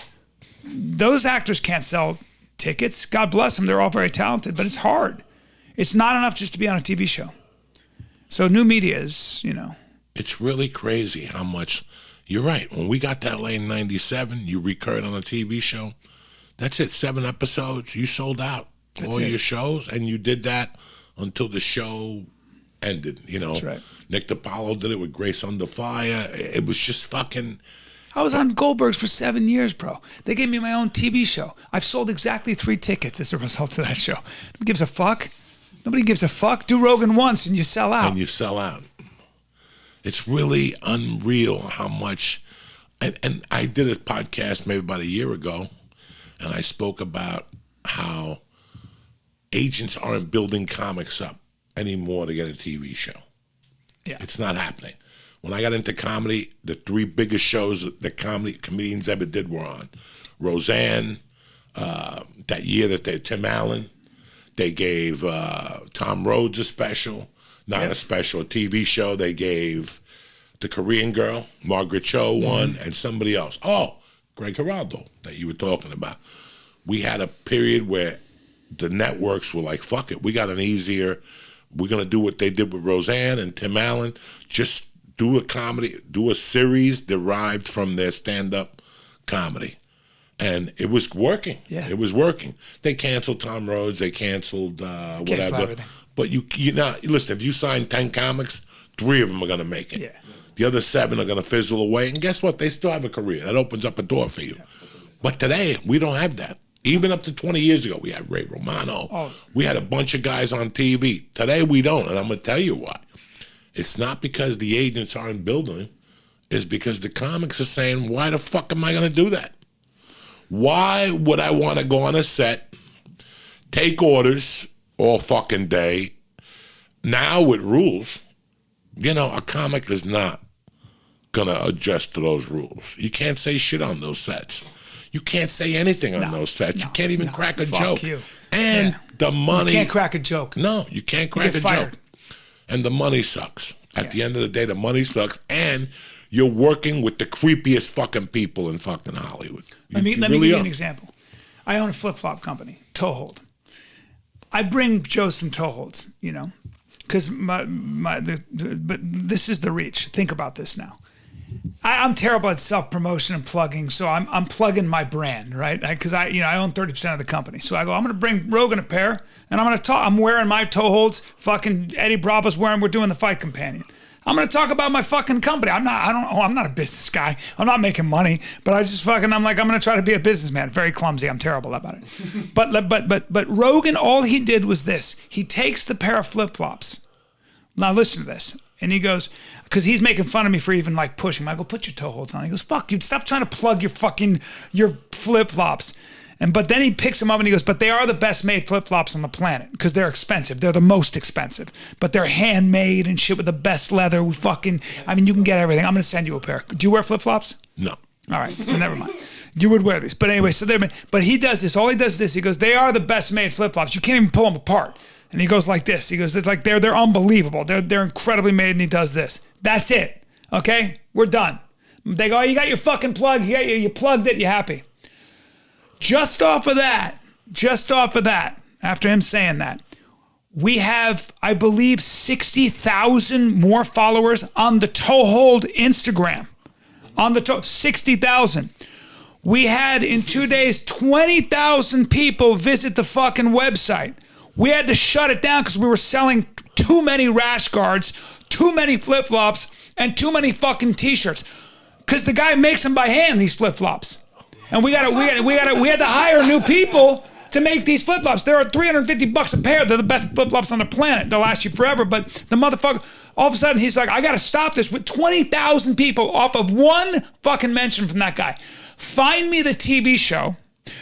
Those actors can't sell tickets. God bless them. They're all very talented, but it's hard. It's not enough just to be on a TV show. So new media is, you know.
It's really crazy how much, you're right. When we got to LA in 97, you recurred on a TV show. That's it, 7 episodes. You sold out all your shows, and you did that until the show ended. You know,
That's right.
Nick DiPaolo did it with Grace Under Fire. It was just fucking.
I was on Goldberg's for 7 years, bro. They gave me my own TV show. I've sold exactly 3 tickets as a result of that show. Nobody gives a fuck. Nobody gives a fuck. Do Rogan once and you sell out.
And you sell out. It's really unreal how much. And I did a podcast maybe about a year ago, and I spoke about how agents aren't building comics up anymore to get a TV show.
Yeah.
It's not happening. When I got into comedy, the 3 biggest shows that comedians ever did were on. Roseanne, that year that they Tim Allen, they gave Tom Rhodes a special, not a special, a TV show. They gave the Korean girl, Margaret Cho, one, and somebody else. Oh, Greg Giraldo that you were talking about. We had a period where the networks were like, fuck it, we got an easier, we're going to do what they did with Roseanne and Tim Allen, just do a comedy, do a series derived from their stand-up comedy. And it was working.
Yeah.
It was working. They canceled Tom Rhodes, they canceled whatever.
everything.
But you know, listen, if you sign 10 comics, 3 of them are going to make it.
Yeah.
The other 7 are going to fizzle away. And guess what? They still have a career. That opens up a door for you. But today, we don't have that. Even up to 20 years ago, we had Ray Romano.
Oh.
We had a bunch of guys on TV. Today, we don't. And I'm going to tell you why. It's not because the agents aren't building. It's because the comics are saying, why the fuck am I going to do that? Why would I want to go on a set, take orders all fucking day? Now with rules, you know, a comic is not going to adjust to those rules. You can't say shit on those sets. You can't say anything on those sets. You can't even crack a joke.
You.
And the money.
You can't crack a joke.
No, you can't crack
get
a
fired.
joke. And the money sucks. At the end of the day, the money sucks. And you're working with the creepiest fucking people in fucking Hollywood.
Let me give you an example. I own a flip-flop company, Toehold. I bring Joe some Toeholds, you know, because but this is the reach. Think about this now. I'm terrible at self-promotion and plugging, so I'm plugging my brand, right? Because I own 30% of the company. So I go, I'm going to bring Rogan a pair, and I'm going to talk. I'm wearing my Toeholds. Fucking Eddie Bravo's wearing. We're doing the Fight Companion. I'm going to talk about my fucking company. I'm not a business guy. I'm not making money, but I'm going to try to be a businessman. Very clumsy. I'm terrible about it. But Rogan, all he did was this. He takes the pair of flip-flops. Now listen to this. And he goes, because he's making fun of me for even like pushing. I go, put your Toeholds on. He goes, fuck you. Stop trying to plug your flip-flops. But then he picks them up and he goes, but they are the best made flip-flops on the planet because they're expensive. They're the most expensive. But they're handmade and shit with the best leather. You can get everything. I'm going to send you a pair. Do you wear flip-flops?
No.
All right, so never mind. You would wear these. But anyway, but he does this. All he does is this. He goes, they are the best made flip-flops. You can't even pull them apart. And he goes like this. He goes, it's like they're unbelievable. They're incredibly made, and he does this. That's it. Okay? We're done. They go, oh, you got your fucking plug. You plugged it. You happy? Just off of that, after him saying that, we have, I believe, 60,000 more followers on the Toehold Instagram. 60,000. We had, in 2 days, 20,000 people visit the fucking website. We had to shut it down because we were selling too many rash guards, too many flip-flops, and too many fucking t-shirts. Because the guy makes them by hand, these flip-flops. And we had to hire new people to make these flip-flops. They're $350 a pair. They're the best flip-flops on the planet. They'll last you forever. But the motherfucker, all of a sudden, he's like, I got to stop this with 20,000 people off of one fucking mention from that guy. Find me the TV show.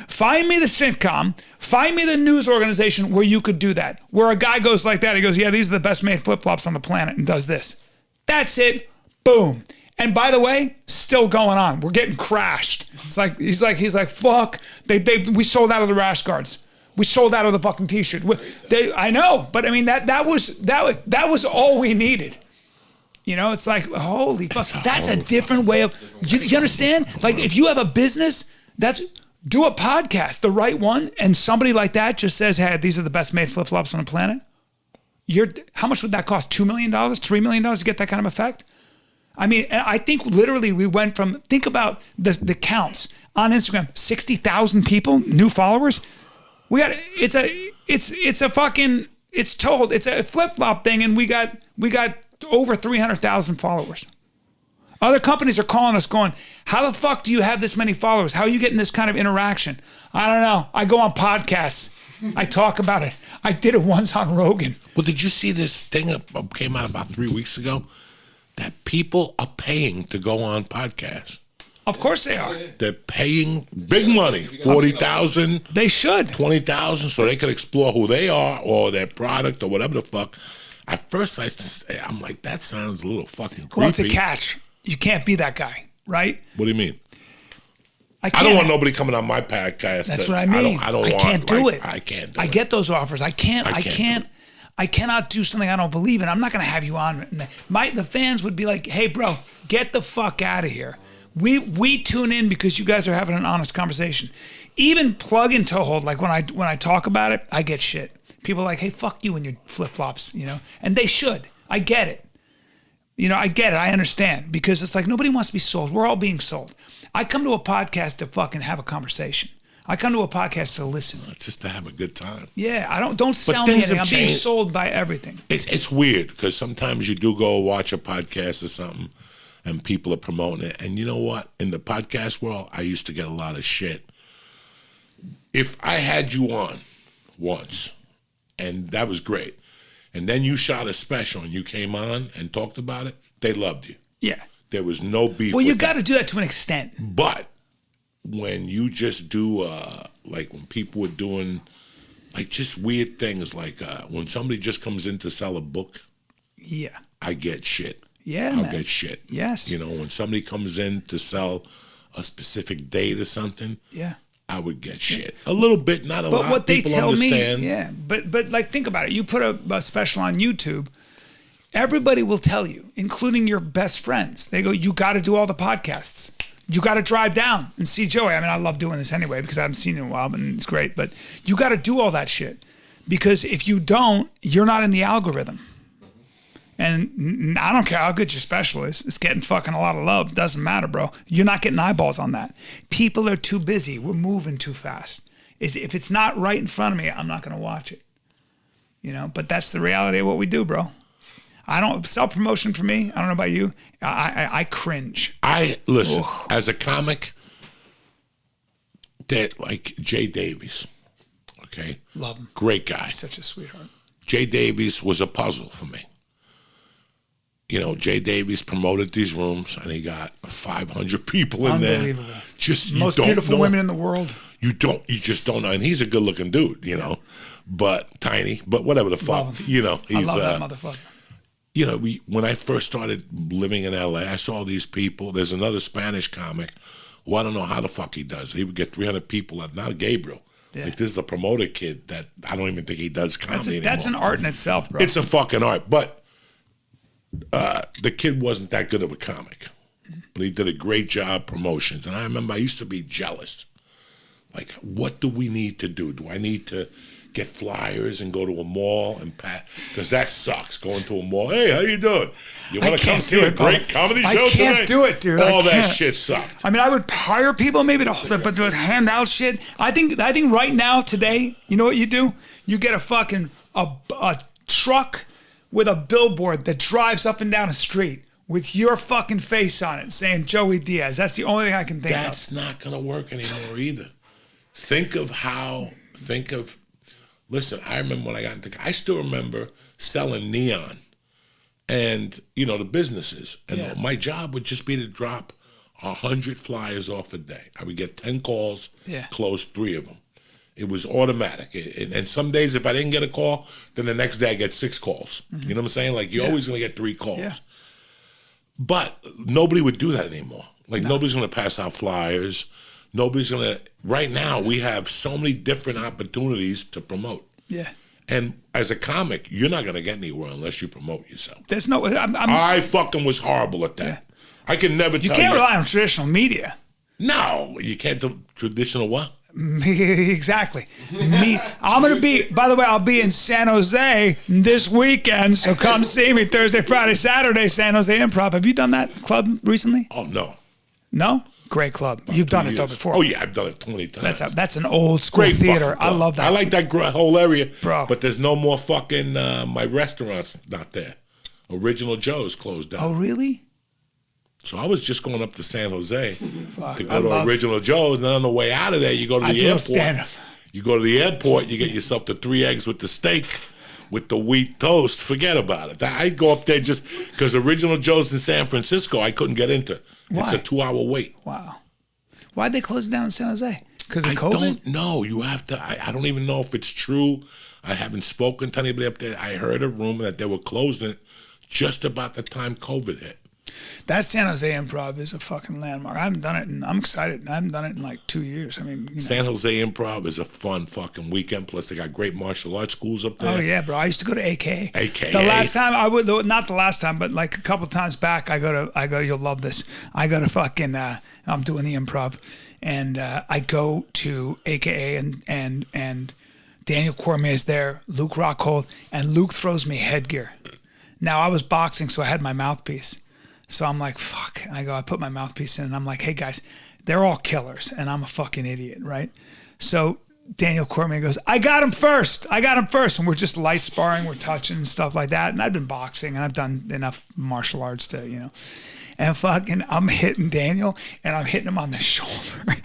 Find me the sitcom. Find me the news organization where you could do that. Where a guy goes like that. He goes, yeah, these are the best made flip-flops on the planet, and does this. That's it. Boom. And by the way, still going on. We're getting crashed. It's like he's like fuck. We sold out of the rash guards. We sold out of the fucking t-shirt. I know, but I mean that was all we needed. You know, it's like holy fuck. That's a different way of. You understand? Like if you have a business, do a podcast, the right one, and somebody like that just says, "Hey, these are the best made flip-flops on the planet." How much would that cost? $2 million, $3 million to get that kind of effect? I mean, I think literally we went from, think about the counts on Instagram, 60,000 people, new followers. It's a flip-flop thing, and we got over 300,000 followers. Other companies are calling us going, how the fuck do you have this many followers? How are you getting this kind of interaction? I don't know. I go on podcasts. I talk about it. I did it once on Rogan.
Well, did you see this thing that came out about 3 weeks ago? That people are paying to go on podcasts.
Of course they are.
They're paying big money, 40,000.
They should.
20,000, so they can explore who they are or their product or whatever the fuck. At first, I'm like, that sounds a little fucking creepy.
Well, it's a catch. You can't be that guy, right?
What do you mean?
I
don't want nobody coming on my podcast.
That's what I mean.
I
can't do it.
I can't do
it. I get those offers. I cannot do something I don't believe in. I'm not going to have you on. The fans would be like, hey, bro, get the fuck out of here. We tune in because you guys are having an honest conversation. Even plug and toe hold, like when I talk about it, I get shit. People are like, hey, fuck you and your flip-flops, and they should. I get it. I get it. I understand, because it's like nobody wants to be sold. We're all being sold. I come to a podcast to fucking have a conversation. I come to a podcast to listen.
Just to have a good time.
Yeah, don't sell me anything. I'm being sold by everything.
It's weird because sometimes you do go watch a podcast or something and people are promoting it. And you know what? In the podcast world, I used to get a lot of shit. If I had you on once, and that was great, and then you shot a special and you came on and talked about it, they loved you.
Yeah.
There was no beef.
Well, you got to do that to an extent.
But when you just do, like when people were doing, like just weird things, like when somebody just comes in to sell a book,
yeah,
I get shit.
Yeah,
I'll get shit.
Yes.
When somebody comes in to sell a specific date or something,
yeah,
I would get shit. A little bit, not a lot.
But what they tell
understand.
me, yeah, but like think about it. You put a special on YouTube, everybody will tell you, including your best friends. They go, you got to do all the podcasts. You got to drive down and see Joey. I mean, I love doing this anyway because I haven't seen you in a while, but it's great. But you got to do all that shit because if you don't, you're not in the algorithm. And I don't care how good your special is. It's getting fucking a lot of love. Doesn't matter, bro. You're not getting eyeballs on that. People are too busy. We're moving too fast. If it's not right in front of me, I'm not going to watch it. But that's the reality of what we do, bro. I don't self-promotion for me. I don't know about you. I cringe.
Listen, as a comic, that like Jay Davies, okay?
Love him.
Great guy.
He's such a sweetheart.
Jay Davies was a puzzle for me. Jay Davies promoted these rooms, and he got 500 people in there.
Unbelievable.
Just
most beautiful women in the world.
You just don't know. And he's a good-looking dude, but tiny, but whatever the fuck, he's.
I love that motherfucker.
When I first started living in LA, I saw these people. There's another Spanish comic who I don't know how the fuck he does. He would get 300 people. Not Gabriel. Yeah. Like this is a promoter kid that I don't even think he does comedy anymore.
That's an art in itself, bro.
It's a fucking art, but the kid wasn't that good of a comic, but he did a great job promotions. And I remember I used to be jealous. Like, what do we need to do? Do I need to get flyers and go to a mall and pat? Because that sucks, going to a mall. Hey, how you doing? You want to come see a great comedy show today?
I can't do it, dude.
All that shit sucked.
I mean, I would hire people maybe to hand out shit. I think right now, today, you know what you do? You get a fucking a truck with a billboard that drives up and down a street with your fucking face on it saying Joey Diaz. That's the only thing I can think of.
That's not going to work anymore either. Listen, I remember when I got into, I still remember selling neon and, the businesses. And my job would just be to drop 100 flyers off a day. I would get 10 calls, close 3 of them. It was automatic. And some days if I didn't get a call, then the next day I get 6 calls. Mm-hmm. You know what I'm saying? Like you're always going to get 3 calls. Yeah. But nobody would do that anymore. Like nobody's going to pass out flyers. Nobody's going to, right now we have so many different opportunities to promote.
Yeah.
And as a comic, you're not going to get anywhere unless you promote yourself.
There's no,
I fucking was horrible at that. Yeah. I can never tell you.
You can't rely on traditional media.
No, you can't do traditional what?
Exactly. I'm going to be, by the way, I'll be in San Jose this weekend, so come see me Thursday, Friday, Saturday, San Jose Improv. Have you done that club recently?
Oh, no.
No? Great club. You've done it though before.
Oh, yeah, I've done it 20 times.
That's an old school
Great
theater.
fucking
I
club.
love that.
I like that whole area.
Bro.
But there's no more fucking, my restaurant's not there. Original Joe's closed down.
Oh, really?
So I was just going up to San Jose
Fuck,
to go to Original Joe's, and then on the way out of there, you go to the airport. You go to the airport, you get yourself the 3 eggs with the steak, with the wheat toast. Forget about it. I go up there just because Original Joe's in San Francisco, I couldn't get into.
Why?
It's a 2-hour wait.
Wow. Why'd they close it down in San Jose? Because of
I
COVID?
don't know. You have to. I don't even know if it's true. I haven't spoken to anybody up there. I heard a rumor that they were closing it just about the time COVID hit.
That San Jose Improv is a fucking landmark. I haven't done it, and I'm excited. I haven't done it in like 2 years. I mean,
San Jose Improv is a fun fucking weekend. Plus, they got great martial arts schools up there.
Oh yeah, bro. I used to go to AKA.
AKA.
The last time not the last time, but like a couple times back, I go. You'll love this. I go to fucking. I'm doing the improv, and I go to AKA and Daniel Cormier is there. Luke Rockhold, and Luke throws me headgear. Now I was boxing, so I had my mouthpiece. So I'm like, fuck. I put my mouthpiece in, and I'm like, hey, guys, they're all killers, and I'm a fucking idiot, right? So Daniel Cormier goes, I got him first. And we're just light sparring. We're touching and stuff like that. And I've been boxing, and I've done enough martial arts to, And fucking, I'm hitting Daniel, and I'm hitting him on the shoulder.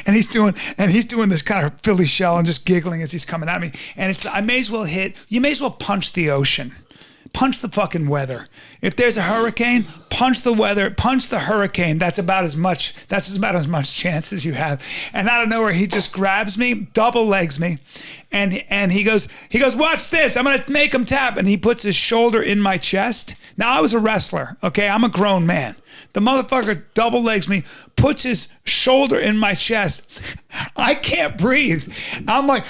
and he's doing this kind of Philly shell and just giggling as he's coming at me. And you may as well punch the ocean. Punch the fucking weather. If there's a hurricane, punch the weather, punch the hurricane. That's about as much chance as you have. And out of nowhere, he just grabs me, double legs me, and he goes, watch this. I'm gonna make him tap. And he puts his shoulder in my chest. Now I was a wrestler, okay? I'm a grown man. The motherfucker double legs me, puts his shoulder in my chest. I can't breathe. I'm like,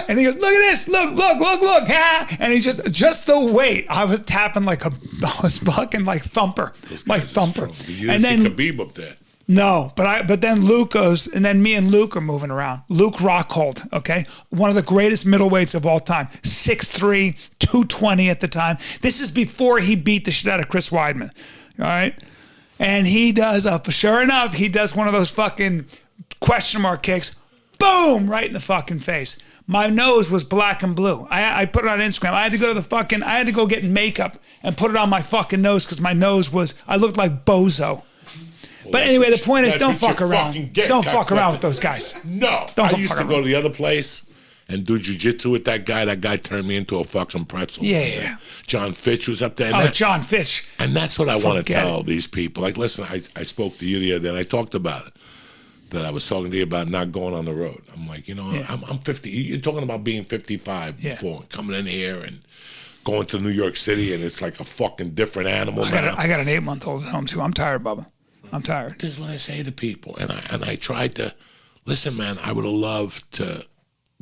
and he goes, look at this, look, ah. And he just the weight. I was tapping I was fucking like thumper, like thumper.
You
and
didn't
then
see Khabib up there.
No, but then Luke goes, and then me and Luke are moving around. Luke Rockhold, okay? One of the greatest middleweights of all time. 6'3", 220 at the time. This is before he beat the shit out of Chris Weidman, all right? And he does, sure enough, he does one of those fucking question mark kicks. Boom! Right in the fucking face. My nose was black and blue. I put it on Instagram. I had to go get makeup and put it on my fucking nose because my nose I looked like Bozo. But anyway, the point is, don't fuck around. Don't fuck around with those guys.
No. I used to go to the other place and do jiu-jitsu with that guy. That guy turned me into a fucking pretzel.
Yeah.
John Fitch was up there.
John Fitch.
And that's what I want to tell these people. Like, listen, I spoke to you the other day, and I talked about it, that I was talking to you about not going on the road. I'm like, I'm 50. You're talking about being 55 before, coming in here and going to New York City, and it's like a fucking different animal now.
I got an 8-month-old at home, too. I'm tired, Bubba. I'm tired.
This is what I say to people. And I tried to, listen, man, I would have loved to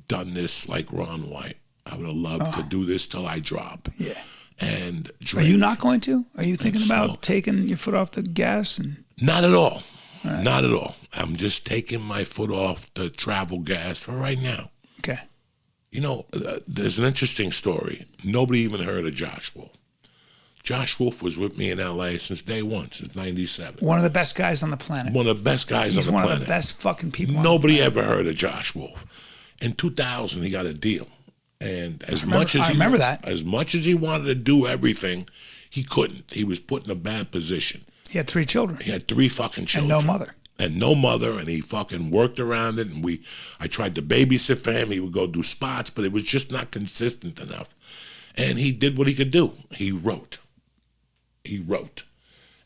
done this like Ron White. I would have loved to do this till I drop.
Yeah.
And
are you not going to? Are you thinking about taking your foot off the gas?
Not at all. Right. Not at all. I'm just taking my foot off the travel gas for right now.
Okay.
There's an interesting story. Nobody even heard of Josh Wolf. Josh Wolf was with me in L.A. since day one, since 97.
One of the best guys on the planet.
One of the best guys on the planet.
He's one of the best fucking people
Nobody ever heard of Josh Wolf. In 2000, he got a deal. And as much as he wanted to do everything, he couldn't. He was put in a bad position.
He had 3 children.
He had 3 fucking children. And no mother. And he fucking worked around it. And I tried to babysit for him. He would go do spots, but it was just not consistent enough. And he did what he could do. He wrote.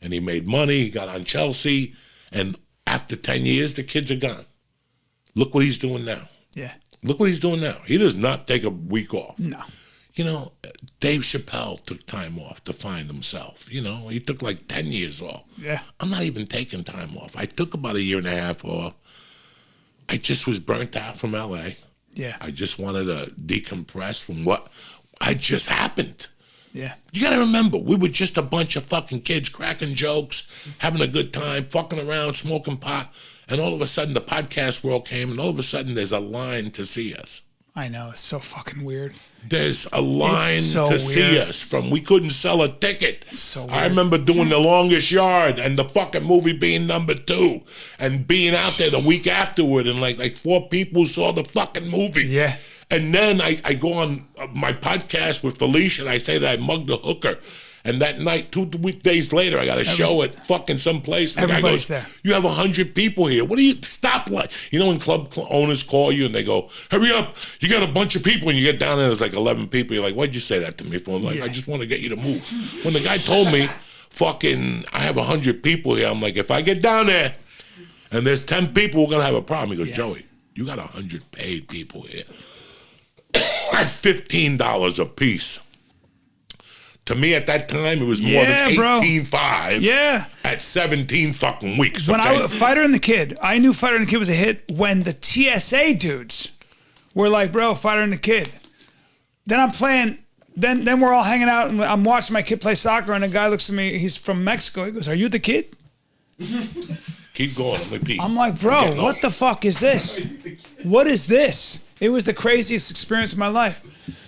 And he made money. He got on Chelsea. And after 10 years, the kids are gone. Look what he's doing now.
Yeah.
Look what he's doing now. He does not take a week off.
No.
Dave Chappelle took time off to find himself. He took like 10 years off.
Yeah.
I'm not even taking time off. I took about 1.5 years off. I just was burnt out from L.A.
Yeah.
I just wanted to decompress from what I just happened.
Yeah.
You got to remember, we were just a bunch of fucking kids cracking jokes, having a good time, fucking around, smoking pot. And all of a sudden, the podcast world came, and all of a sudden, there's a line to see us.
I know, it's so fucking weird.
There's a line
so
to
weird.
see us from. We couldn't sell a ticket.
So
I
weird.
remember doing The Longest Yard and the fucking movie being #2 and being out there the week afterward, and like 4 people saw the fucking movie.
Yeah.
And then I go on my podcast with Felicia, and I say that I mugged a hooker. And that night, 2 days later, I got a show at fucking someplace. And the guy
Everybody's
goes,
there.
"You have 100 people here. What do you stop? What you know when club owners call you and they go, 'Hurry up! You got a bunch of people.' And you get down there, there's like 11 people. You're like, 'Why'd you say that to me for?' I'm like,
Yeah.
I just want to get you to move." When the guy told me, "Fucking, I have 100 people here," I'm like, if I get down there and there's 10 people, we're gonna have a problem. He goes, "Joey, you got 100 paid people here at $15 a piece." To me, at that time, it was more than
bro.
18.5.
Yeah.
At 17 fucking weeks.
When
Okay?
Fighter and the Kid, I knew Fighter and the Kid was a hit when the TSA dudes were like, bro, Fighter and the Kid. Then I'm playing, then we're all hanging out and I'm watching my kid play soccer and a guy looks at me, he's from Mexico. He goes, "Are you the kid?"
Keep going. I'm like, Pete.
I'm like, bro, what the fuck is this? What is this? It was the craziest experience of my life.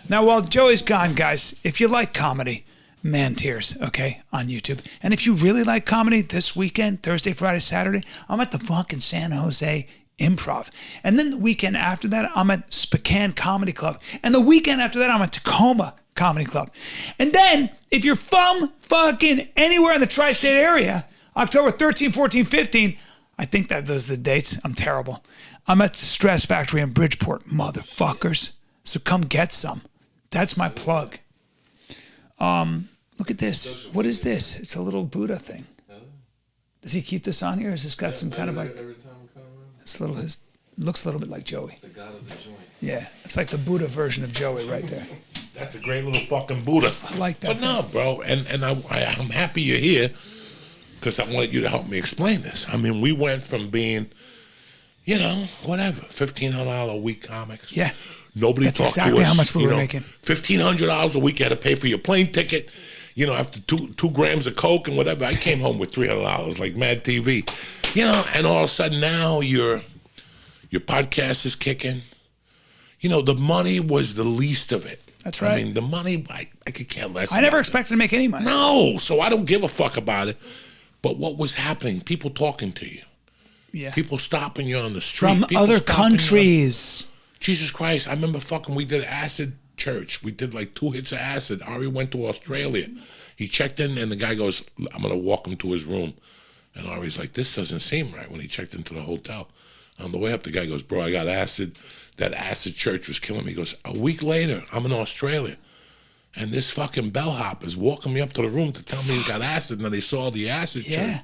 Now, while Joey's gone, guys, if you like comedy, Man Tears, okay, on YouTube. And if you really like comedy, this weekend, Thursday, Friday, Saturday, I'm at the fucking San Jose Improv. And then the weekend after that, I'm at Spokane Comedy Club. And the weekend after that, I'm at Tacoma Comedy Club. And then, if you're from fucking anywhere in the tri-state area, October 13, 14, 15, I think that those are the dates. I'm terrible. I'm at the Stress Factory in Bridgeport, motherfuckers. So come get some. That's my plug. Look at this. What is this? It's a little Buddha thing. Does he keep this on here? Has this got some kind of like?
Every time we come around,
It's a little. It looks a little bit like Joey.
the god of the joint.
Yeah, it's like the Buddha version of Joey right there.
That's a great little fucking Buddha.
I like that.
But no, bro. And I'm happy you're here because I wanted you to help me explain this. I mean, we went from being, you know, whatever, $1,500 a week comics.
Yeah.
Nobody
That's
talked to us.
exactly how much we
you
were
know,
making.
$1,500 a week, you had to pay for your plane ticket. You know, after two grams of coke and whatever, I came home with $300 like Mad TV. You know, and all of a sudden now your podcast is kicking. You know, the money was the least of it.
That's right.
I mean, the money, I could care less.
I never
about it.
expected to make any money.
No, so I don't give a fuck about it. But what was happening? People talking to you.
Yeah.
People stopping you on the street.
From
People
other
stopping you on-
Jesus.
Jesus Christ, I remember we did acid church. We did like 2 hits of acid. Ari went to Australia. He checked in and the guy goes, "I'm going to walk him to his room." And Ari's like, "This doesn't seem right," when he checked into the hotel. On the way up, the guy goes, "Bro, I got acid. That acid church was killing me." He goes, "A week later, I'm in Australia. And this fucking bellhop is walking me up to the room to tell me he got acid." And then they saw the acid
Yeah.
church.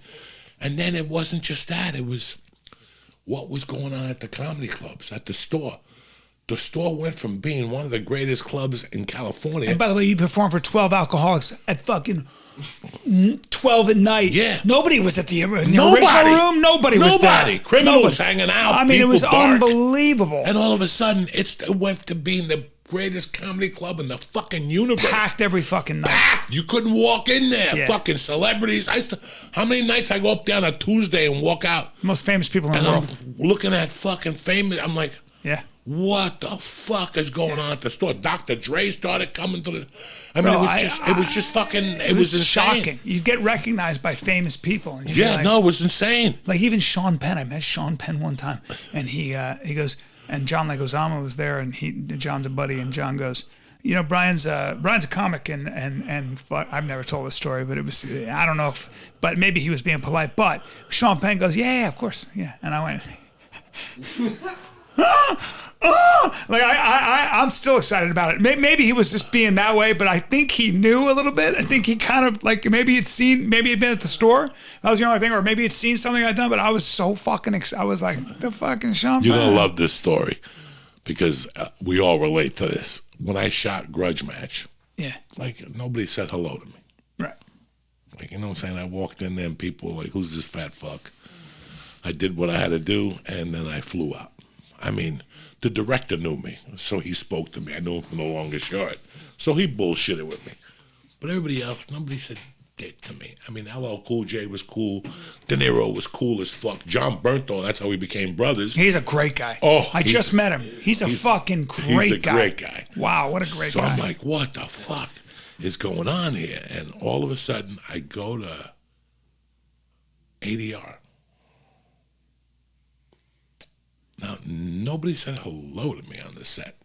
And then it wasn't just that. It was what was going on at the comedy clubs, at the store. The store went from being one of the greatest clubs in California.
And by the way, you performed for 12 alcoholics at fucking 12 at night.
Yeah.
Nobody was at the original
Nobody.
room. Nobody was there.
Nobody. Criminals hanging out.
I mean, it was
people dark.
unbelievable.
And all of a sudden, it went to being the greatest comedy club in the fucking universe.
Packed every fucking night.
Packed. You couldn't walk in there.
Yeah.
Fucking celebrities. How many nights I go up there on a Tuesday and walk out,
Most famous people in
and
the world.
I'm looking at fucking famous. I'm like,
Yeah.
what the fuck is going on at the store? Dr. Dre started coming to the. I mean,
Bro,
it was just fucking. It was insane.
shocking. You get recognized by famous people. And you'd be
Yeah,
like,
no, it was insane.
Like even Sean Penn. I met Sean Penn one time, and he goes, and John Leguizamo was there, and John's a buddy, and John goes, you know, Brian's a comic, and I've never told this story, but it was, I don't know but maybe he was being polite. But Sean Penn goes, yeah, of course, yeah, and I went. Like I'm still excited about it. Maybe he was just being that way, but I think he knew a little bit. I think he kind of like maybe he'd been at the store. That was the only thing, or maybe he'd seen something I'd done. But I was so fucking I was like, the fucking Sean.
You're
Penn.
gonna love this story because we all relate to this. When I shot Grudge Match,
Yeah.
like nobody said hello to me.
Right.
Like, you know what I'm saying? I walked in there and people were like, "Who's this fat fuck?" I did what I had to do, and then I flew out. I mean, the director knew me, so he spoke to me. I knew him from The Longest Yard, so he bullshitted with me. But everybody else, nobody said dick to me. I mean, LL Cool J was cool. De Niro was cool as fuck. John Bernthal, that's how we became brothers.
He's a great guy.
Oh,
I just met him. He's a fucking great guy.
He's a great guy.
Wow, what a great
guy. So I'm like, what the fuck is going on here? And all of a sudden, I go to ADR. Now, nobody said hello to me on the set.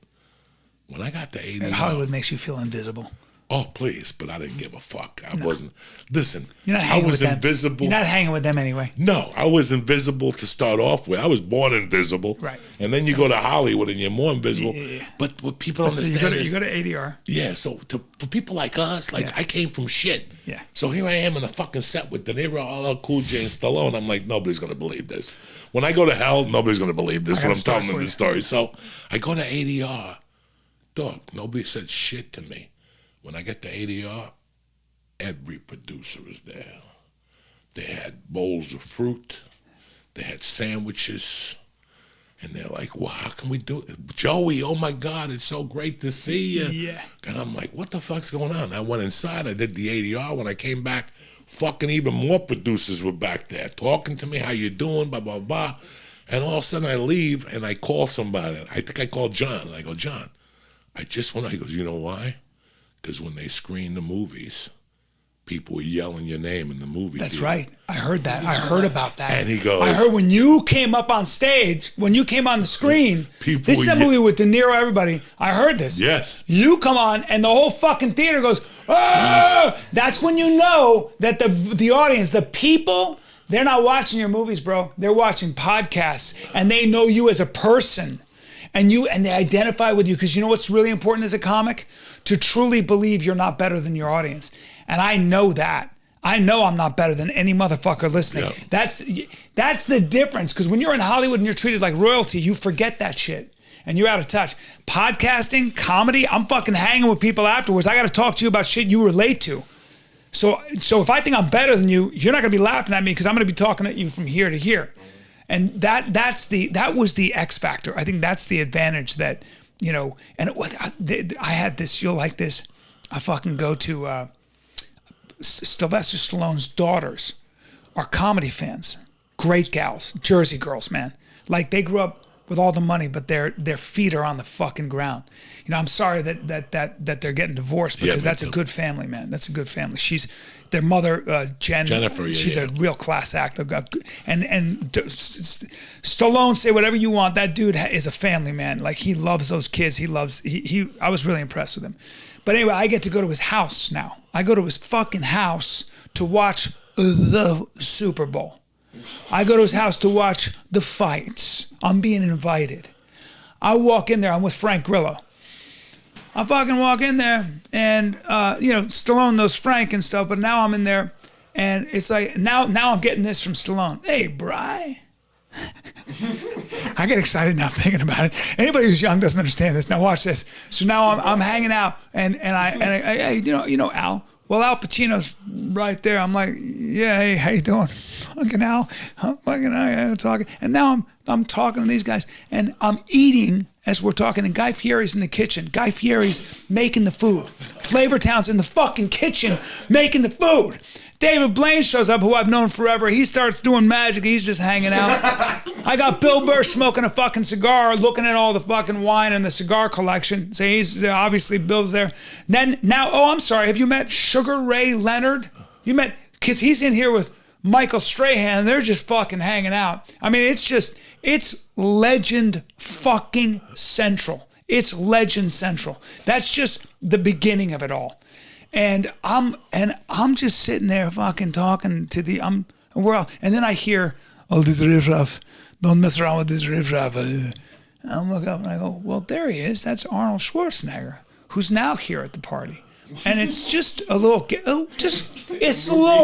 When I got to ADR...
Hollywood makes you feel invisible.
Oh, please, but I didn't give a fuck. I wasn't... Listen,
You're not hanging
I was
with them.
invisible.
You're not hanging with them anyway.
No, I was invisible to start off with. I was born invisible.
Right.
And then you go to Hollywood and you're more invisible.
Yeah.
But what people understand
you go to ADR.
Yeah, so for people like us, I came from shit.
Yeah.
So here I am in a fucking set with De Niro, LL Cool J, and Stallone. I'm like, nobody's going to believe this. When I go to hell, nobody's going to believe this when I'm telling them this story. So I go to ADR. Dog, nobody said shit to me. When I get to ADR, every producer was there. They had bowls of fruit. They had sandwiches. And they're like, well, how can we do it? Joey, oh my God, it's so great to see you.
Yeah.
And I'm like, what the fuck's going on? I went inside, I did the ADR. When I came back, fucking even more producers were back there talking to me, how you doing, blah, blah, blah. And all of a sudden I leave and I call somebody. I think I called John. And I go, John, I just went, he goes, you know why? Because when they screen the movies, people were yelling your name in the movie.
That's
theater.
right. I heard that. I heard about that.
And he goes,
I heard when you came up on stage, when you came on the screen, this is a movie with De Niro, everybody. I heard this.
Yes.
You come on and the whole fucking theater goes, ah! That's when you know that the audience, the people, they're not watching your movies, bro. They're watching podcasts and they know you as a person. And they identify with you because you know what's really important as a comic? To truly believe you're not better than your audience. And I know that. I know I'm not better than any motherfucker listening. Yeah. That's the difference. Because when you're in Hollywood and you're treated like royalty, you forget that shit. And you're out of touch. Podcasting, comedy, I'm fucking hanging with people afterwards. I got to talk to you about shit you relate to. So if I think I'm better than you, you're not going to be laughing at me because I'm going to be talking at you from here to here. And that was the X factor. I think that's the advantage that, you know, and I had this, you'll like this. I fucking go to Sylvester Stallone's daughters are comedy fans. Great gals, Jersey girls, man. Like they grew up with all the money, but their feet are on the fucking ground. You know, I'm sorry that they're getting divorced because that's a good family, man. That's a good family. Their mother, Jennifer. She's a real class act. And Stallone, say whatever you want. That dude is a family man. Like he loves those kids. I was really impressed with him. But anyway, I get to go to his house now. I go to his fucking house to watch the Super Bowl. I go to his house to watch the fights. I'm being invited. I walk in there. I'm with Frank Grillo. I fucking walk in there, and Stallone knows Frank and stuff. But now I'm in there, and it's like now I'm getting this from Stallone. Hey, Bry. I get excited now thinking about it. Anybody who's young doesn't understand this. Now watch this. So now I'm hanging out, and I you know Al. Well, Al Pacino's right there. I'm like, yeah, hey, how you doing? Fucking Al. I'm talking. And now I'm talking to these guys, and I'm eating as we're talking, and Guy Fieri's in the kitchen. Guy Fieri's making the food. Flavortown's in the fucking kitchen making the food. David Blaine shows up, who I've known forever. He starts doing magic. He's just hanging out. I got Bill Burr smoking a fucking cigar, looking at all the fucking wine in the cigar collection. So he's obviously Bill's there. I'm sorry. Have you met Sugar Ray Leonard? You met, because he's in here with Michael Strahan. They're just fucking hanging out. I mean, it's legend fucking central. It's legend central. That's just the beginning of it all. And I'm just sitting there fucking talking to and then I hear, oh, this riffraff, don't mess around with this riffraff. And I look up and I go, well, there he is. That's Arnold Schwarzenegger, who's now here at the party. And it's just a little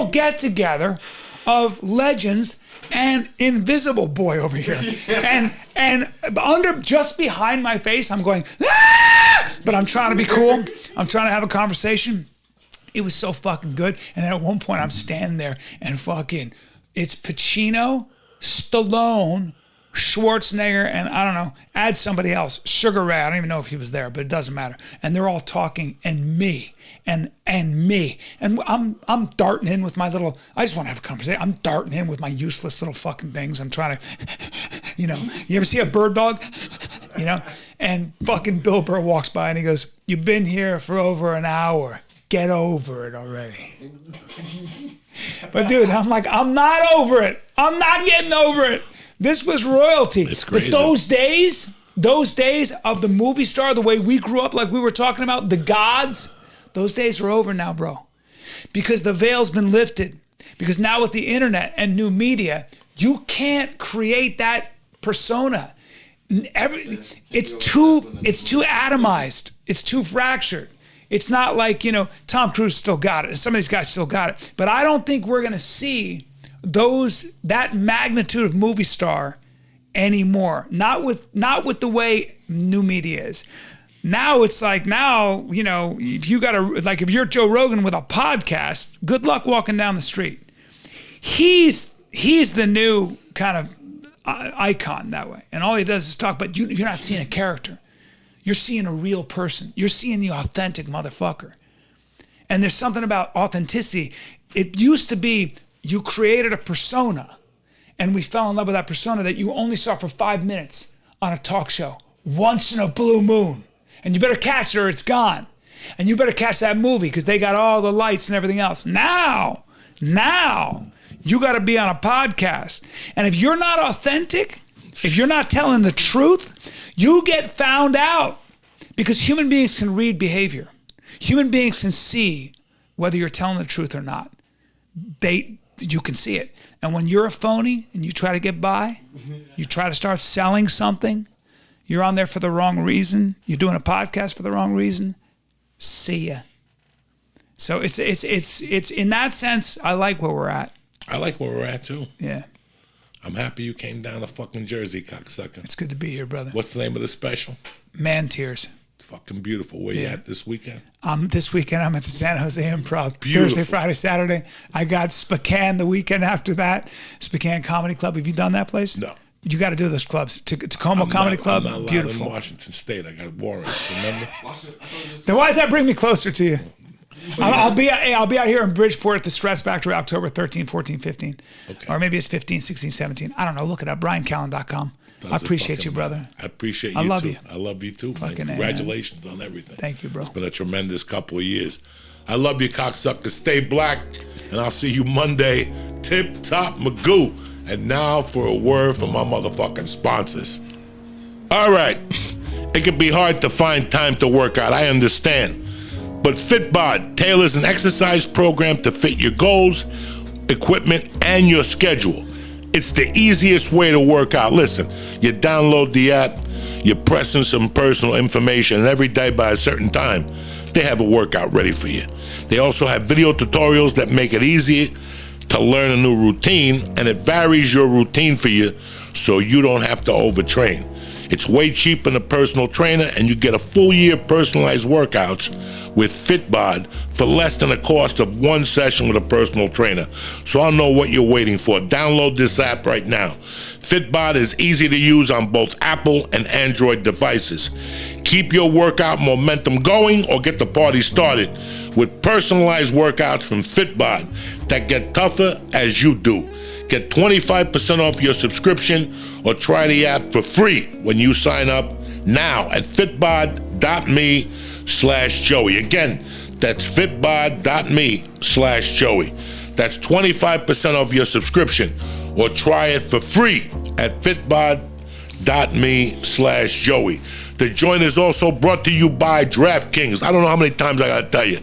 get together of legends and Invisible Boy over here. And just behind my face, I'm going, ah! But I'm trying to be cool. I'm trying to have a conversation. It was so fucking good. And then at one point I'm standing there and fucking, it's Pacino, Stallone, Schwarzenegger, and I don't know, add somebody else, Sugar Ray. I don't even know if he was there, but it doesn't matter. And they're all talking, and me, and me, and I'm darting in with my little. I just want to have a conversation. I'm darting in with my useless little fucking things. I'm trying to, you know. You ever see a bird dog? You know. And fucking Bill Burr walks by and he goes, "You've been here for over an hour. Get over it already." But dude, I'm like, I'm not over it. I'm not getting over it. This was royalty.
It's crazy.
But those days of the movie star, the way we grew up, like we were talking about, the gods, those days are over now, bro. Because the veil's been lifted. Because now with the internet and new media, you can't create that persona. It's too atomized. It's too fractured. It's not like, you know, Tom Cruise still got it. Some of these guys still got it. But I don't think we're going to see that magnitude of movie star anymore. Not with the way new media is. Now it's like, you know, if you're Joe Rogan with a podcast, good luck walking down the street. He's the new kind of icon that way. And all he does is talk, but you're not seeing a character. You're seeing a real person. You're seeing the authentic motherfucker. And there's something about authenticity. It used to be you created a persona, and we fell in love with that persona that you only saw for 5 minutes on a talk show, once in a blue moon. And you better catch it or it's gone. And you better catch that movie because they got all the lights and everything else. Now, you got to be on a podcast. And if you're not authentic, if you're not telling the truth, you get found out, because human beings can read behavior. Human beings can see whether you're telling the truth or not. You can see it. And when you're a phony and you try to get by, you try to start selling something, you're on there for the wrong reason, you're doing a podcast for the wrong reason, see ya. So it's in that sense, I like where we're at.
I like where we're at too.
Yeah.
I'm happy you came down to fucking Jersey, cocksucker.
It's good to be here, brother.
What's the name of the special?
Man Tears.
Fucking beautiful. Where you at this weekend?
This weekend I'm at the San Jose Improv.
Beautiful.
Thursday, Friday, Saturday. I got Spokane the weekend after that. Spokane Comedy Club. Have you done that place?
No.
You got to do those clubs. Tacoma Comedy Club.
I'm not allowed
Beautiful.
in Washington State. I got warrants. Remember?
Then why does that bring me closer to you? I'll be out here in Bridgeport at the Stress Factory October 13, 14, 15. Okay. Or maybe it's 15, 16, 17. I don't know. Look it up. BRYANCALLEN.com. I appreciate you, brother.
I appreciate you,
I love
too.
you.
I love you, too.
Fucking
Congratulations on everything.
Thank you, bro.
It's been a tremendous couple of years. I love you, cocksucker. Stay black, and I'll see you Monday. Tip Top Magoo. And now for a word from my motherfucking sponsors. All right. It can be hard to find time to work out. I understand. But Fit Bod tailors an exercise program to fit your goals, equipment, and your schedule. It's the easiest way to work out. Listen, you download the app, you press in some personal information, and every day by a certain time, they have a workout ready for you. They also have video tutorials that make it easy to learn a new routine, and it varies your routine for you so you don't have to overtrain. It's way cheaper than a personal trainer, and you get a full year personalized workouts with Fit Bod for less than the cost of one session with a personal trainer. So I know what you're waiting for. Download this app right now. Fit Bod is easy to use on both Apple and Android devices. Keep your workout momentum going or get the party started with personalized workouts from Fit Bod that get tougher as you do. Get 25% off your subscription or try the app for free when you sign up now at fitbod.me/Joey. Again, that's fitbod.me/Joey. That's 25% off your subscription or try it for free at fitbod.me/Joey. The joint is also brought to you by DraftKings. I don't know how many times I gotta tell you.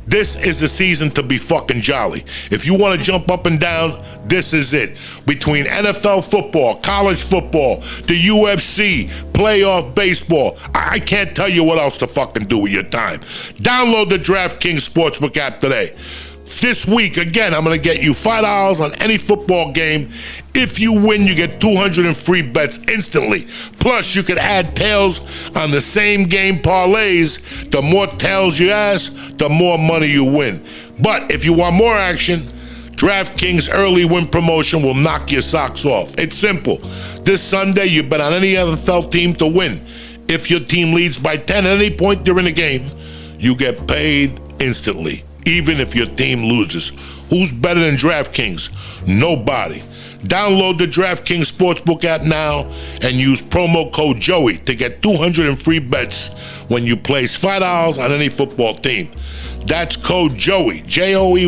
This is the season to be fucking jolly. If you want to jump up and down, this is it. Between NFL football, college football, the UFC, playoff baseball, I can't tell you what else to fucking do with your time. Download the DraftKings Sportsbook app today. This week, again, I'm going to get you $5 on any football game. If you win, you get 200 in free bets instantly. Plus, you can add tails on the same game parlays. The more tails you ask, the more money you win. But if you want more action, DraftKings early win promotion will knock your socks off. It's simple. This Sunday, you bet on any NFL team to win. If your team leads by 10 at any point during the game, you get paid instantly, even if your team loses. Who's better than DraftKings? Nobody. Download the DraftKings Sportsbook app now and use promo code Joey to get 200 in free bets when you place $5 on any football team. That's code Joey, Joey,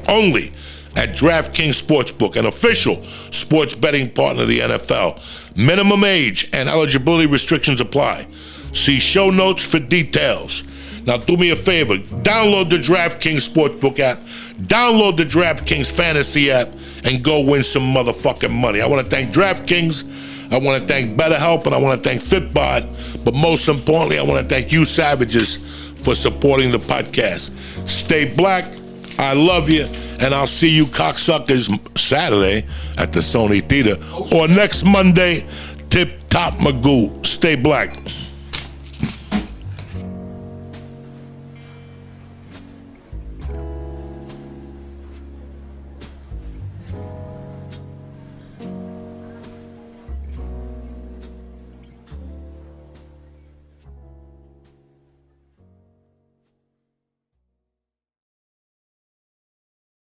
only at DraftKings Sportsbook, an official sports betting partner of the NFL. Minimum age and eligibility restrictions apply. See show notes for details. Now do me a favor, download the DraftKings Sportsbook app, download the DraftKings Fantasy app, and go win some motherfucking money. I want to thank DraftKings, I want to thank BetterHelp, and I want to thank Fit Bod, but most importantly, I want to thank you savages for supporting the podcast. Stay black, I love you, and I'll see you cocksuckers Saturday at the Sony Theater, or next Monday, Tip Top Magoo. Stay black.